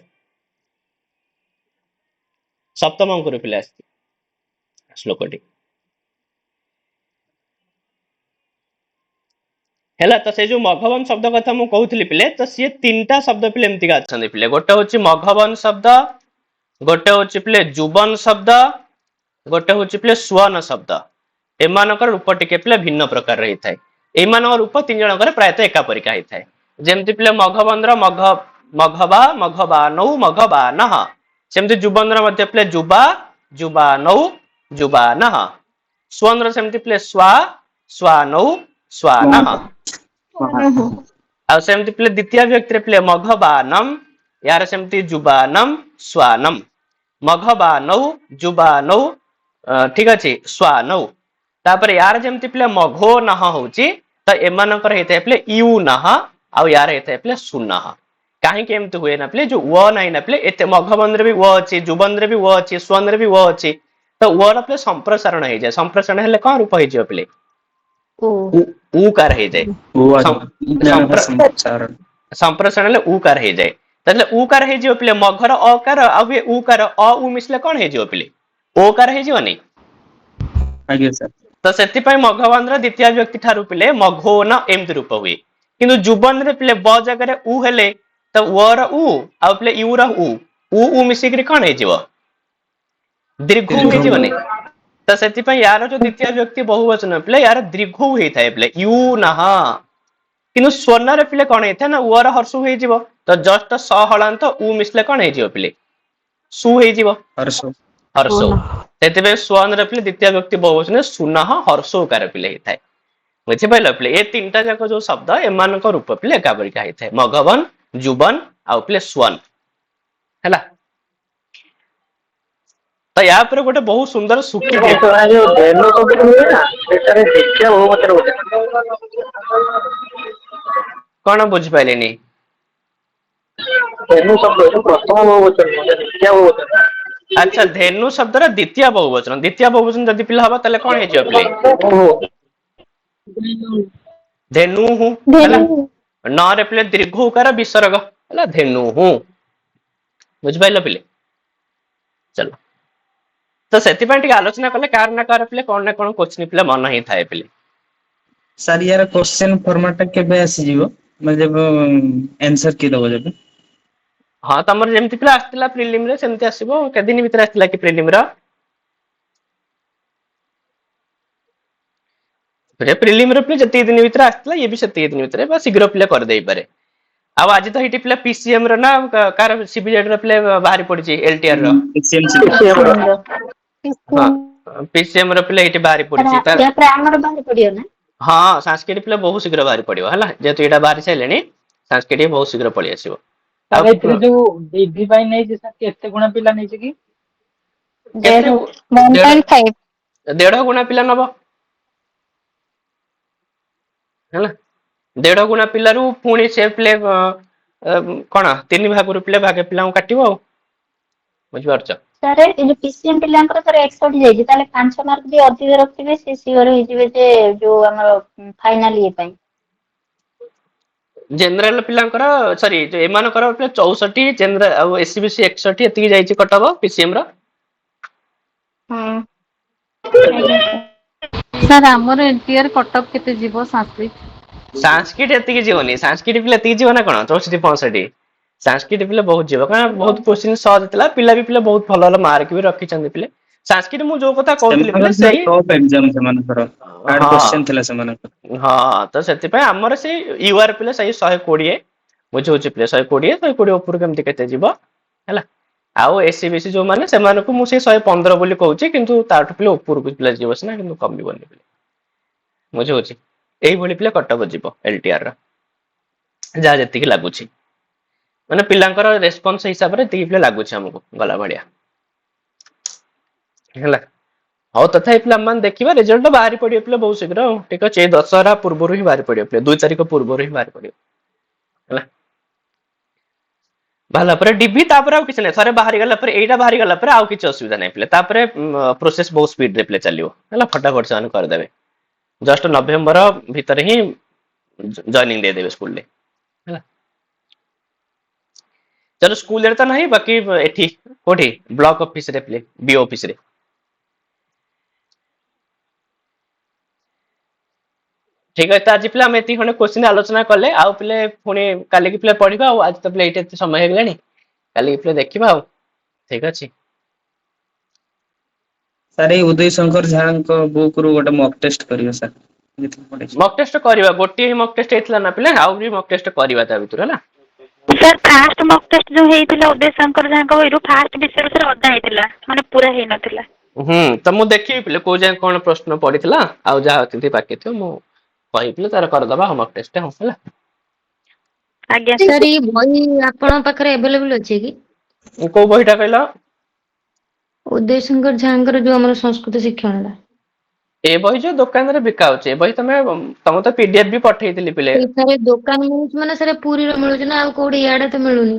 S1: ସପ୍ତମ ଅଙ୍କରୁ ପିଲେ ଆସିଛି ଶ୍ଲୋକଟି। ହେଲା ତ ସେ ଯୋଉ ମଘବନ ଶବ୍ଦ କଥା ମୁଁ କହୁଥିଲି ପିଲେ ତ ସିଏ ତିନିଟା ଶବ୍ଦ ପିଲେ ଏମିତିକା ଅଛନ୍ତି ପିଲେ ଗୋଟେ ହଉଛି ମଘବନ ଶବ୍ଦ, ଗୋଟେ ହଉଛି ପିଲେ ଯୁବନ ଶବ୍ଦ, ଗୋଟେ ହଉଛି ପିଲେ ସୁଅନ ଶବ୍ଦ। ଏମାନଙ୍କର ରୂପ ଟିକେ ପିଲେ ଭିନ୍ନ ପ୍ରକାର ହେଇଥାଏ। ଏମାନଙ୍କ ରୂପ ତିନି ଜଣଙ୍କର ପ୍ରାୟତଃ ଏକା ପରିକା ହେଇଥାଏ। ଯେମିତି ପିଲେ ମଘବନ୍ଦର ମଘବା ମଘବାନୌ ମଘବାନଃ। ସେମିତି ଯୁବନର ମଧ୍ୟ ପିଲେ ଯୁବା ଯୁବାନୌ ଯୁବାନଃ। ସ୍ୱନର ସେମିତି ପିଲେ ସ୍ୱା ସ୍ୱାନୌ ସ୍ୱାନଃ। ଆଉ ସେମିତି ପିଲେ ଦ୍ୱିତୀୟ ବ୍ୟକ୍ତିରେ ପିଲେ ମଘବାନମ୍ ୟାର ସେମିତି ଯୁବାନମ୍ ସ୍ୱାନମ୍। ମଘବାନୌ ଯୁବାନୌ ଠିକ ଅଛି ସ୍ୱାନୌ। ତାପରେ ୟାର ଯେମିତି ପିଲେ ମଘୋ ନଃ ହଉଛି ତ ଏମାନଙ୍କର ହେଇଥାଏ ପିଲେ ୟୁ ନଃ ଆଉ ୟାର ହେଇଥାଏ ପିଲେ ସୁନଃ। କାହିଁକି ଏମିତି ହୁଏ ନା ପିଲେ ଯୋଉ ୱ ନାହିଁ ନା ପିଲେ ଏତେ ମଘବନରେ ବି ୱ ଅଛି, ଯୁବନରେ ବି ୱ ଅଛି, ସ୍ୱନରେ ବି ୱ ଅଛି। ତ ୱ ର ପିଲେ ସମ୍ପ୍ରସାରଣ ହେଇଯାଏ। ସମ୍ପ୍ରସାରଣ ହେଲେ କଣ ରୂପ ହେଇଯିବ ପିଲେ?
S3: ଓ
S1: ଉକାର ହେଇଯାଏ। ସମ୍ପ୍ରସାରଣ ହେଲେ ଉକାର ହେଇଯାଏ। ତାହେଲେ ଉକାର ହେଇଯିବ ପିଲେ ମଘର ଅକାର ଆଉ ଉକାର ଅ ଉ ମିଶିଲେ କଣ ହେଇଯିବ ପିଲେ? ଓକାର ହେଇଯିବନି?
S4: ଆଜ୍ଞା ସାର୍।
S1: ତ ସେଥିପାଇଁ ମଘବନ୍ଦର ଦ୍ୱିତୀୟ ବ୍ୟକ୍ତି ଠାରୁ ପିଲେ ମଘୋନ ଏମିତି ରୂପ ହୁଏ। କିନ୍ତୁ ଜୁବନରେ ପିଲେ ବ ଜାଗାରେ ଉ ହେଲେ ତ ୱ ର ଉ ଆଉ ପିଲେ ୟୁ ର ଉ ମିଶିକିରି କଣ ହେଇଯିବ? ଦୀର୍ଘ ଉ ହେଇଯିବନି? ତ ସେଥିପାଇଁ ୟାର ଯୋଉ ଦ୍ୱିତୀୟ ବ୍ୟକ୍ତି ବହୁ ବଚନ ପିଲେ ୟାର ଦୀର୍ଘ ଉ ହେଇଥାଏ ପିଲେ ୟୁ ନଃ। କିନ୍ତୁ ସ୍ୱନରେ ପିଲେ କଣ ହେଇଥାଏ ନା ୱ ର ହର୍ଷ ଉ ହେଇଯିବ। ତ ଜଷ୍ଟ ସ ହଳାନ୍ତ ଉ ମିଶିଲେ କଣ ହେଇଯିବ ପିଲେ ସୁ ହେଇଯିବ।
S4: ହର୍ଷ
S1: ହର୍ଷଉ ସେଥିପାଇଁ ସ୍ୱନରେ ପିଲେ ଦ୍ୱିତୀୟ ବ୍ୟକ୍ତି ବହୁ ବଚନରେ ସୁନଃ ହର୍ଷ ଉକାର ପିଲେ ହେଇଥାଏ। ବୁଝିପାରିଲ ପିଲେ ଏ ତିନିଟା ଯାକ ଯୋଉ ଶବ୍ଦ ଏମାନଙ୍କ ରୂପ ପିଲେ ଏକା ପରିକା ହେଇଥାଏ। ମଘବନ, ଯୁବନ ଆଉ ପିଲେ ସ୍ୱନ ହେଲା। ତ ୟା ଉପରେ ଗୋଟେ ବହୁତ ସୁନ୍ଦର ସୂକ୍ତିଟିଏ
S6: ଯୋଉ ଧେନୁ ଶବ୍ଦ ହୁଏ ନା ସେଟାରେ ଦୀକ୍ଷା ବହୁବଚନ ବୋଧେ।
S1: କଣ ବୁଝିପାରିଲିନି?
S6: ଧେନୁ ଶବ୍ଦ ଯୋଉ ପ୍ରଥମ ବହୁବଚନ ନୁହଁ ଦ୍ୱିତୀୟ ବହୁବଚନ।
S1: ଆଚ୍ଛା ଧେନୁ ଶବ୍ଦର ଦ୍ୱିତୀୟ ବହୁବଚନ ଦ୍ୱିତୀୟ ବହୁବଚନ ଯଦି ପିଲା ହବ ତାହେଲେ କଣ ହେଇଯିବ ପିଲେ? ଧେନୁହୁ ହେଲା।
S3: ଧେନୁ
S1: ନ ରେ ପିଲେ ଦୀର୍ଘ ଉକାର ବିସର୍ଗ ହେଲା ଧେନୁହୁ। ବୁଝିପାରିଲ ପିଲେ ଚାଲ। ତ ସେଥିପାଇଁ ଟିକେ ଆଲୋଚନା କଲେ କାହାର ନା କାହାର ପିଲେ କଣ ନା କଣ କୋଶ୍ଚିନ୍ ପିଲା ମନ ହିଁ ଥାଏ ପିଲେ।
S4: ସାର୍ ୟାର କୋଶ୍ଚିନ୍ ଫର୍ମାଟ ଟା କେବେ ଆସିଯିବ ମାନେ ଯେବେ ଆନ୍ସର କିଏ ଦବ ଯେବେ?
S1: ହଁ ତମର ଯେମିତି ପିଲା ଆସିଥିଲା ପ୍ରିଲିମ ରେ ସେମିତି ଆସିବ କେତେ ଦିନ ଭିତରେ ଆସିଥିଲା କି ପ୍ରିଲିମ ର? ପ୍ରିଲିମ ରେ ପିଲେ ଯେତିକି ଦିନ ଭିତରେ ଆସିଥିଲା ଇଏ ବି ସେତିକି ଦିନ ଭିତରେ ବା ଶୀଘ୍ର ପିଲା କରିଦେଇପାରେ। ଆଉ ଆଜି ତ ଏଇଠି ପିଲା ପିସିଏମ ର ନା କାର ସିବିଜେଡ ର ପିଲା ବାହାରି ପଡିଛି ଏଲଟିଆର ର। ହଁ ପିସିଏମ ର ପିଲା ଏଇଠି ବାହାରି ପଡିଛି ତାର
S2: ତାପରେ ଆମର ବାହାରି ପଡିବ ନା?
S1: ହଁ ସାଂସ୍କ୍ରିଟ ପିଲା ବହୁତ ଶୀଘ୍ର ବାହାରି ପଡିବ ହେଲା ଯେହେତୁ ଏଇଟା ବାହାରି ସାରିଲେଣି ସାଂସ୍କ୍ରିଟ ବହୁତ ଶୀଘ୍ର ପଳେଇ ଆସିବ।
S8: ସାର୍ ଏଥିରେ ଯୋଉ ଡିଗ୍ରୀ ପାଇଁ ନେଇଛି ସାର୍ କେତେ ଗୁଣା ପିଲା ନେଇଛି କି?
S1: କେତେ
S3: 1.5
S1: ଦେଢ ଗୁଣା ପିଲା ନବ। ହେଲା ଦେଢ ଗୁଣା ପିଲାରୁ ପୁଣି ସେ ପିଲେ କଣ ତିନି ଭାଗରୁ ପିଲେ ଭାଗେ ପିଲାଙ୍କୁ କାଟିବ ଆଉ ବୁଝିପାରୁଛ।
S2: ସାର୍ ଏ ଯୋଉ ପିସିଏମ ପିଲାଙ୍କର ଥରେ 61 ଯାଇଛି ତାହେଲେ 5 ମାର୍କ ବି ଅଧିକ ରଖିବେ ସେ ସିଓର ହେଇଯିବେ ଯେ ଯୋଉ ଆମର ଫାଇନାଲ ଇଏ ପାଇଁ।
S1: ଜେନେରାଲ ପିଲାଙ୍କର ସରି ଏମାନଙ୍କର 64 ଜେନେରାଲ ଆଉ ଏସସିବିସି 61 ଏତିକି ଯାଇଛି କଟକ ପିସିଏମ ର।
S2: ହଁ ଆଜ୍ଞା
S7: ସାର୍ ଆମର ଏନଟିଆର କଟକ କେତେ ଯିବ ସଂସ୍କୃତ?
S1: ସାଂସ୍କିଟ ଏତିକି ଯିବନି, ସାଂସ୍କିଟ ପିଲା ଏତିକି ଯିବ ନା କଣ 64 65। ସାଂସ୍କିଟ ପିଲା ବହୁତ ଯିବ କାରଣ ବହୁତ କୋଶ୍ଚିନ୍ ସହଜ ଥିଲା, ପିଲା ବି ପିଲା ବହୁତ ଭଲ ଭଲ ମାର୍କ ବି ରଖିଛନ୍ତି ପିଲେ। ସାଂସ୍କିଟ ମୁଁ ଯୋଉ କଥା କହୁଥିଲି ପିଲେ
S4: ସେମାନଙ୍କର
S1: ସେଇ
S4: ଟପ୍ ଏକ୍ଜାମ ସେମାନଙ୍କର ହାର୍ଡ
S1: ହଁ
S4: କ୍ୱେଶ୍ଚନ ଥିଲା ସେମାନଙ୍କର।
S1: ହଁ ତ ସେଥିପାଇଁ ଆମର ସେଇ ୟୁଆର ପିଲା ସେଇ 120 ବୁଝି ହଉଛି ପିଲା 120 ଉପରକୁ କେମିତି କେତେ ଯିବ ହେଲା। ଆଉ ଏସସିବିସି ଯୋଉମାନେ ସେମାନଙ୍କୁ ମୁଁ ସେଇ 115 ବୋଲି କହୁଛି, କିନ୍ତୁ ତାଠୁ ପିଲା ଉପରକୁ ପିଲା ଯିବ ସିନା କିନ୍ତୁ କମିବନି ବୁଝି ହଉଛି। ଏଇଭଳି ପିଲା କଟକ ଯିବ ଏଲଟିଆର ର ଯାହା ଯେତିକି ଲାଗୁଛି, ମାନେ ପିଲାଙ୍କର ରେସ୍ପନ୍ସ ହିସାବରେ ଏତିକି ପିଲା ଲାଗୁଛି ଆମକୁ ଗଲା ଭଳିଆ ହେଲା। ହଉ ତଥାପି ପିଲା ମାନେ ଦେଖିବା ରେଜଲ୍ଟ ବାହାରି ପଡିବ ପିଲା ବହୁତ ଶୀଘ୍ର ଆଉ ଠିକ ଅଛି। ଏଇ ଦଶହରା ପୂର୍ବରୁ ହିଁ ବାହାରି ପଡିବ ପିଲା, 2 ତାରିଖ ପୂର୍ବରୁ ହିଁ ବାହାରି ପଡିବ ହେଲା। ବାହାରିଲା ପରେ ଡିବି ତାପରେ ଆଉ କିଛି ନାହିଁ, ଥରେ ବାହାରି ଗଲା ପରେ ଏଇଟା ବାହାରି ଗଲା ପରେ ଆଉ କିଛି ଅସୁବିଧା ନାହିଁ ପିଲା, ତାପରେ ପ୍ରୋସେସ ବହୁତ ସ୍ପିଡ ରେ ପିଲା ଚାଲିବ ହେଲା, ଫଟାଫଟ ସେମାନେ କରିଦେବେ। ଜଷ୍ଟ ନଭେମ୍ବର ଭିତରେ ହିଁ ଜଏନିଂ ଦେଇଦେବେ ସ୍କୁଲରେ ହେଲା। ଚलो ସ୍କୁଲରେ ତ ନାହିଁ, ବାକି ଏଠି କୋଉଠି ବ୍ଲକ ଅଫିସରେ ବିଓ ଅଫିସରେ। ଠିକ ଅଛି, ଆଜି ପିଲା ଆମେ ଏତିକି ଖଣ୍ଡେ କ୍ୱେଶ୍ଚିନ୍ ଆଲୋଚନା କଲେ, ଆଉ ପିଲେ ପୁଣି କାଲିକି ପିଲା ପଢିବା ଆଉ ଆଜି ତ ପିଲା ଏଇଠି ଏତେ ସମୟ ହେଇଗଲାଣି, କାଲିକି ପିଲା ଦେଖିବା ଆଉ ଠିକ ଅଛି।
S4: ସାର୍ ଏଇ ଉଦୟ ଶଙ୍କର ଝାଙ୍କ ବୁକ୍ ରୁ ଗୋଟେ ମକ୍ ଟେଷ୍ଟ କରିବେ ସାର୍।
S1: ମକ୍ ଟେଷ୍ଟ କରିବା, ଗୋଟିଏ ହିଁ ମକ୍ ଟେଷ୍ଟ ହେଇଥିଲା ନା ପିଲା, ଆଉ ବି ମକ୍ ଟେଷ୍ଟ କରିବା ତା ଭିତରୁ ହେଲା।
S2: ସାର୍ ଫାଷ୍ଟ ମକ୍ ଟେଷ୍ଟ ଯୋଉ ହେଇଥିଲା ଉଦୟ ଶଙ୍କର ଯାହାଙ୍କ ବହିରୁ ଫାଷ୍ଟ ବିଷୟରେ ସାର୍ ଅଧା ହେଇଥିଲା, ମାନେ ପୁରା ହେଇନଥିଲା।
S1: ତ ମୁଁ ଦେଖିବି ପିଲେ କୋଉ ଯାଏଁ କଣ ପ୍ରଶ୍ନ ପଡିଥିଲା, ଆଉ ଯାହା ଅତିଥି ବାକି ଥିବ ମୁଁ କହିବି ତାର କରିଦବା ମକ୍ ଟେଷ୍ଟ ହେଲା।
S2: ଆଜ୍ଞା
S7: ସାର୍ ଏଇ ବହି ଆପଣଙ୍କ ପାଖରେ ଆଭେଲେବୁଲ ଅଛି କି?
S1: କୋଉ ବହିଟା କହିଲ?
S7: ଉଦୟ ଶଙ୍କର ଝାଙ୍କର ଯୋଉ ଆମର ସଂସ୍କୃତ ଶିକ୍ଷଣଟା।
S1: ଏ ବହି ଯୋଉ ଦୋକାନରେ ବିକା ହଉଛି, ଏ ବହି ତମେ ତ ପିଡିଏଫ୍ ବି ପଠେଇଥିଲି ପିଲେ।
S7: ସେଇଠାରେ ଦୋକାନ ମିଳୁଛି ମାନେ ସେଟା ପୁରୀରେ ମିଳୁଛି ନା ଆଉ କୋଉଠି ଇଆଡେ ତ ମିଳୁନି।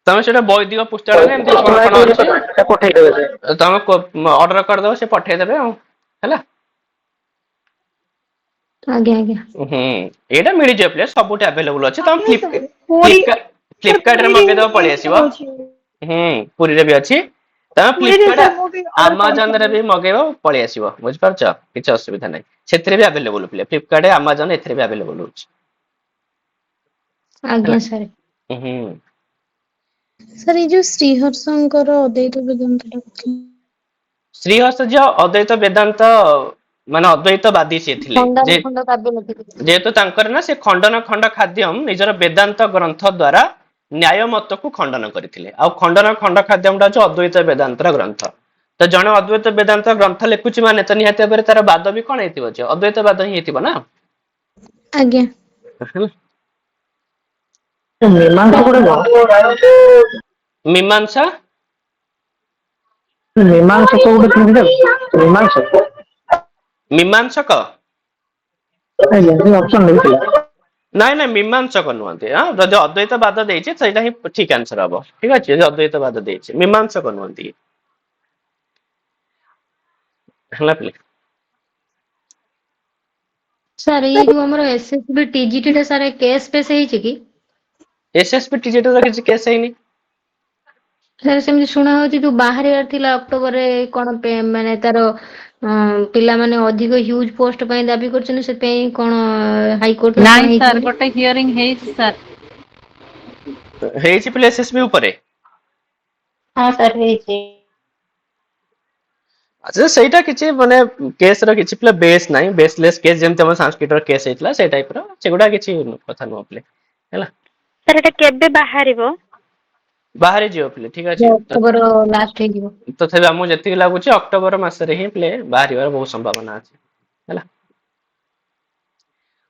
S1: ତମେ ସେଇଟା ବୈଦିକ ପୁସ୍ତକାଳୟରେ ଏମିତି କଣ କଣ ଅଛି,
S6: ପଠେଇଦେବେ ସେ।
S1: ତମେ ଅର୍ଡର କରିଦବ ସେ ପଠେଇଦେବେ ଆଉ ହେଲା।
S7: ଆଜ୍ଞା ଆଜ୍ଞା।
S1: ଏଇଟା ମିଳିଯିବ ପିଲା, ସବୁଠି ଆଭେଲେବୁଲ ଅଛି। ତମେ ଫ୍ଲିପକାର୍ଟ ରେ ମଗେଇଦବ ପଳେଇ ଆସିବ। ପୁରୀରେ ବି ଅଛି, ତମେ ଫ୍ଲିପକାର୍ଟ ଆମାଜନ ରେ ବି ମଗେଇବ ପଳେଇ ଆସିବ, ବୁଝିପାରୁଛ କିଛି ଅସୁବିଧା ନାହିଁ। ସେଥିରେ ବି ଆଭେଲେବୁଲ ପିଲା, ଫ୍ଲିପକାର୍ଟ ଆମାଜନ ଏଥିରେ ବି ଆଭେଲେବୁଲ ଅଛି
S7: ଆଜ୍ଞା
S1: ହେଲା।
S7: ସାର୍।
S3: ସାର୍ ଏଇ ଯୋଉ ଶ୍ରୀହର୍ଷଙ୍କର ଅଦ୍ୱୈତ ବେଦାନ୍ତ ଟା
S1: ଶ୍ରୀହର୍ଷ ଝିଅ ଅଦ୍ୱୈତ ବେଦାନ୍ତ ମାନେ ଅଦ୍ୱୈତ ବାଦୀ ସିଏ ଥିଲେ,
S7: ଖଣ୍ଡାରେ ଖଣ୍ଡ କାବ୍ୟ ଲେଖିଥିଲେ।
S1: ଯେହେତୁ ତାଙ୍କର ନା ସେ ଖଣ୍ଡନ ଖଣ୍ଡ ଖାଦ୍ୟମ୍ ନିଜର ବେଦାନ୍ତ ଗ୍ରନ୍ଥ ଦ୍ଵାରା ନ୍ୟାୟ ମତକୁ ଖଣ୍ଡନ କରିଥିଲେ, ଆଉ ଖଣ୍ଡନ ଖଣ୍ଡ ଖାଦ୍ୟମଟା ହଉଛି ଅଦ୍ୱୈତ ବେଦାନ୍ତର ଗ୍ରନ୍ଥ। ତ ଜଣେ ଅଦ୍ୱୈତ ବେଦାନ୍ତ ଗ୍ରନ୍ଥ ଲେଖୁଛି ମାନେ ତ ନିହାତି ଭାବରେ ତାର ବାଦ ବି କଣ ହେଇଥିବ, ଯେ ଅଦ୍ୱୈତ ବାଦ ହିଁ ହେଇଥିବ ନା।
S3: ଆଜ୍ଞା।
S6: ମୀମାଂସା ଗୋଟେ କଣ?
S1: ମୀମାଂସା
S6: ମୀମାଂସକ ଗୋଟେ କେମିତି ମୀମାଂସକ?
S1: ମୀମାଂସକ
S6: ଆଜ୍ଞା ସେ ଅପସନ ନେଇଥିଲା।
S1: ନାଇଁ ନାଇଁ ମୀମାଂସକ ନୁହନ୍ତି, ଯଦି ଅଦ୍ୱୈତ ବାଦ ଦେଇଛି ସେଇଟା ହିଁ ଠିକ ଆନ୍ସର ହବ, ଠିକ ଅଛି ଯଦି ଅଦ୍ୱୈତ ବାଦ ଦେଇଛି, ମୀମାଂସକ ନୁହନ୍ତି ହେଲା ପିଲେ।
S7: ସାର୍ ଏଇ ଯୋଉ ଆମର ଏସଏସବି ଟିଜିଟି ଟା ସାର୍ କେସ୍ ଫେସ୍ ହେଇଛି କି?
S1: ଏସଏସବି ଟିଜିଟି ର କିଛି କେସ୍ ହେଇନି।
S7: ସାର୍ ସେମିତି ଶୁଣା ହଉଛି ଯୋଉ ବାହାରିବାର ଥିଲା ଅକ୍ଟୋବରରେ କଣ ମାନେ ତାର ପିଲାମାନେ ଅଧିକ ହ୍ୟୁଜ ପୋଷ୍ଟ ପାଇଁ ଦାବି କରୁଛନ୍ତି, ସେଥିପାଇଁ କଣ ହାଇକୋର୍ଟ ନା କଣ ହେଇଛି ବୋଲି?
S9: ଗୋଟେ ହିୟରିଂ ହେଇଛି ସାର୍।
S1: ହେଇଛି ପିଲା ଏସଏସବି ଉପରେ।
S2: ହଁ ସାର୍ ହେଇଛି।
S1: ଆଚ୍ଛା ସେଇଟା କିଛି ମାନେ କେସ ର କିଛି ପିଲା ବେସ୍ ନାହିଁ, ବେସଲେସ୍ କେସ୍ ଯେମିତି ଆମ ସାଂସ୍କ୍ରିଟର କେସ୍ ହେଇଥିଲା ସେଇ ଟାଇପର, ସେଗୁଡା କିଛି କଥା ନୁହଁ ପିଲେ ହେଲା।
S2: ସାର୍ ଏଟା କେବେ ବାହାରିବ?
S1: ବାହାରି ଯିବ ପିଲେ ଠିକ ଅଛି।
S7: ଅକ୍ଟୋବର ଲାଷ୍ଟ ହେଇଯିବ।
S1: ତଥାପି ଆମକୁ ଯେତିକି ଲାଗୁଛି ଅକ୍ଟୋବର ମାସରେ ହିଁ ପିଲେ ବାହାରିବାର ବହୁତ ସମ୍ଭାବନା ଅଛି ହେଲା।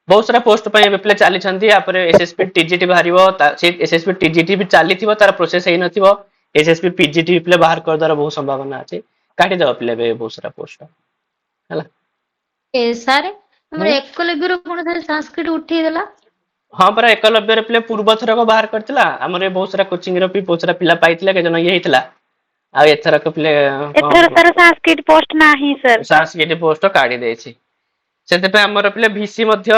S1: ବହୁତ ସାରା ପୋଷ୍ଟ ପାଇଁ ଏବେ ପିଲା ଚାଲିଛନ୍ତି, ୟାପରେ ଏସଏସବି ଟିଜିଟି ବାହାରିବ, ଏସଏସବି ଟିଜିଟି ବି ଚାଲିଥିବ ତାର ପ୍ରୋସେସ ହେଇନଥିବ, ଏସଏସବି ପିଜିଟି ପିଲା ବାହାର କରିବାର ବହୁତ ସମ୍ଭାବନା ଅଛି। କାଢିଦବ ପିଲା ଏବେ ବହୁତ ସାରା ପୋଷ୍ଟ ହେଲା।
S7: ସାର୍
S1: ହୁଁ
S7: ଆମର ଏକଲବ୍ୟର କଣ ସାର୍ ସାଂସ୍କ୍ରିଟ ଉଠେଇଦେଲା?
S1: ହଁ ପରା ଏକଲବ୍ୟରେ ପିଲା ପୂର୍ବ ଥରକ ବାହାର କରିଥିଲା, ଆମର ଏ ବହୁତ ସାରା କୋଚିଂ ର ବି ବହୁତ ସାରା ପିଲା ପାଇଥିଲା, କେତେ ଜଣ ଇଏ ହେଇଥିଲା। ଆଉ ଏଥରକ ପିଲେ
S2: ଏଥର ସାର୍ ସାଂସ୍କ୍ରିଟ ପୋଷ୍ଟ ନାହିଁ ସାର୍।
S1: ସାଂସ୍କ୍ରିଟ ପୋଷ୍ଟ କାଢି ଦେଇଛି, ସେଥିପାଇଁ ଆମର ପିଲା ଭିସି ମଧ୍ୟ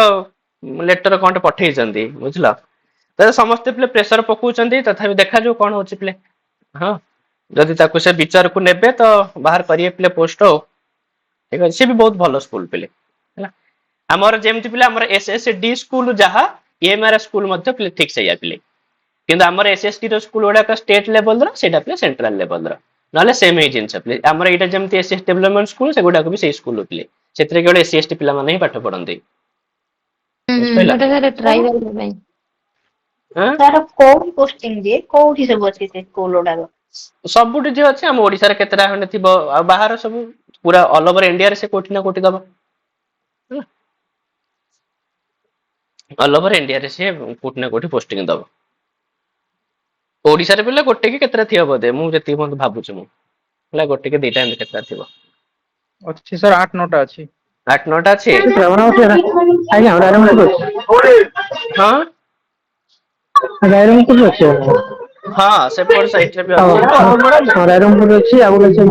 S1: लेटर कौन पठेइछन्ती बुझलो तो समस्त पिले प्रेशर पकाउछन्ती तथापि देखा जो कौन होची पिले हाँ जदि ताको से विचार को नेबे तो बाहर करिए पिले पोस्ट हो ठीक है से भी बहुत भलो स्कूल पिले हैला हमर जेमति पिले हमर एसएसडी स्कूल जहा एमआर स्कूल मध्ये पिले ठीक से या पिले किंतु हमर एसएसटी रो स्कूल गुडा का स्टेट लेवल रो सेटा पिले सेंट्रल लेवल रो नले सेम ही जिंस पिले हमर एटा जेमति एसएस डेवलपमेंट स्कूल से गुडा को भी सेही स्कूल पिले सेतरे केवल एसएसटी पिला माने ही पाठ पढन्ते
S7: एटा सर ट्राइबल ପାଇଁ
S1: हां
S2: तार कोड पोस्टिंग जे कोठी सब अछि से स्कूल ओडा
S1: सबुटी जे अछि हम ओडिसा रे केतरा हने थिबो आ बाहर सब पूरा ऑल ओवर इंडिया रे से कोठी ना कोठी दबो ऑल ओवर इंडिया रे से कोठी ना कोठी पोस्टिंग दबो ओडिसा रे बिले गोटे के केतरा थिबो बोदे मु जति मत भाबुछु मु हला गोटे के दुईटा एंड केतरा थिबो
S8: अच्छी सर 8 9टा अच्छी
S1: 8 9टा अछि
S6: ଆଜ୍ଞା ରାଇରଙ୍ଗପୁର ଅଛି
S1: हां
S6: ରାଇରଙ୍ଗପୁର ଅଛି
S1: हां सेपट साइड रे भी अछि
S6: ରାଇରଙ୍ଗପୁର ଅଛି ଆଉ ଗୋଟେ ଅଛି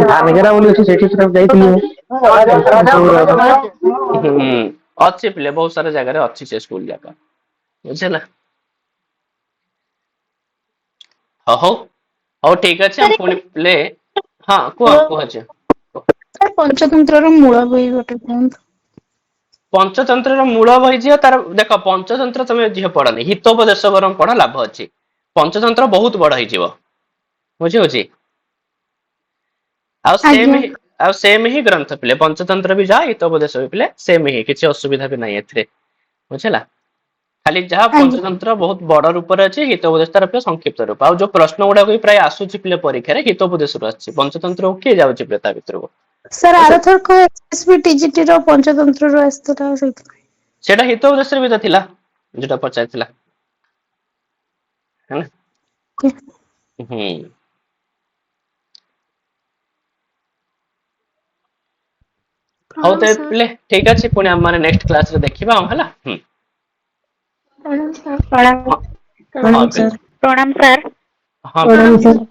S6: ଧାନଗେରା ବୋଲି ଅଛି ସେଠି ସେଟା ଯାଇଥିଲି
S1: अच्छी पिले बहुत सारे जगह रे अच्छी से स्कूल जाका बुझला हो हो ठीक अछि हम पुणी प्ले हां को अछि
S3: पंचतंत्र मूल बही गोटे कुहतु
S1: पंचतंत्र मूल बही जे तार देख पंचतंत्र तमे जे पढ़नी हितोपदेश बरम पढ़ लाभ अछि पंचतंत्र बहुत बड़ होई जीवो बुझी होची आ सेम ही ग्रंथ पिले पंचतंत्र भी जा हितोपदेश भी पिले सेम ही किछि असुविधा भी नाही एथरे बुझला खाली जहा पंचतंत्र बहुत बड़ रूप रे अछि हितोपदेश तार पे संक्षिप्त रूप आ जो प्रश्न गुडा को प्राय आसुची पिले परीक्षा रे हितोपदेश रो अछि पंचतंत्र के जाउची पिले ता भितर को
S3: सर आरथर को एसएसबी टीजीटी रो पंचतंत्र रो आस्तरा सहित
S1: सेटा हितोपदेश रे भी त थिला जेटा पचार थिला है ना हौ ते पिले ठीक अछि पुणी हम माने नेक्स्ट क्लास रे देखिबा हम हला
S2: प्रणाम सर
S1: हां
S2: प्रणाम सर
S1: हां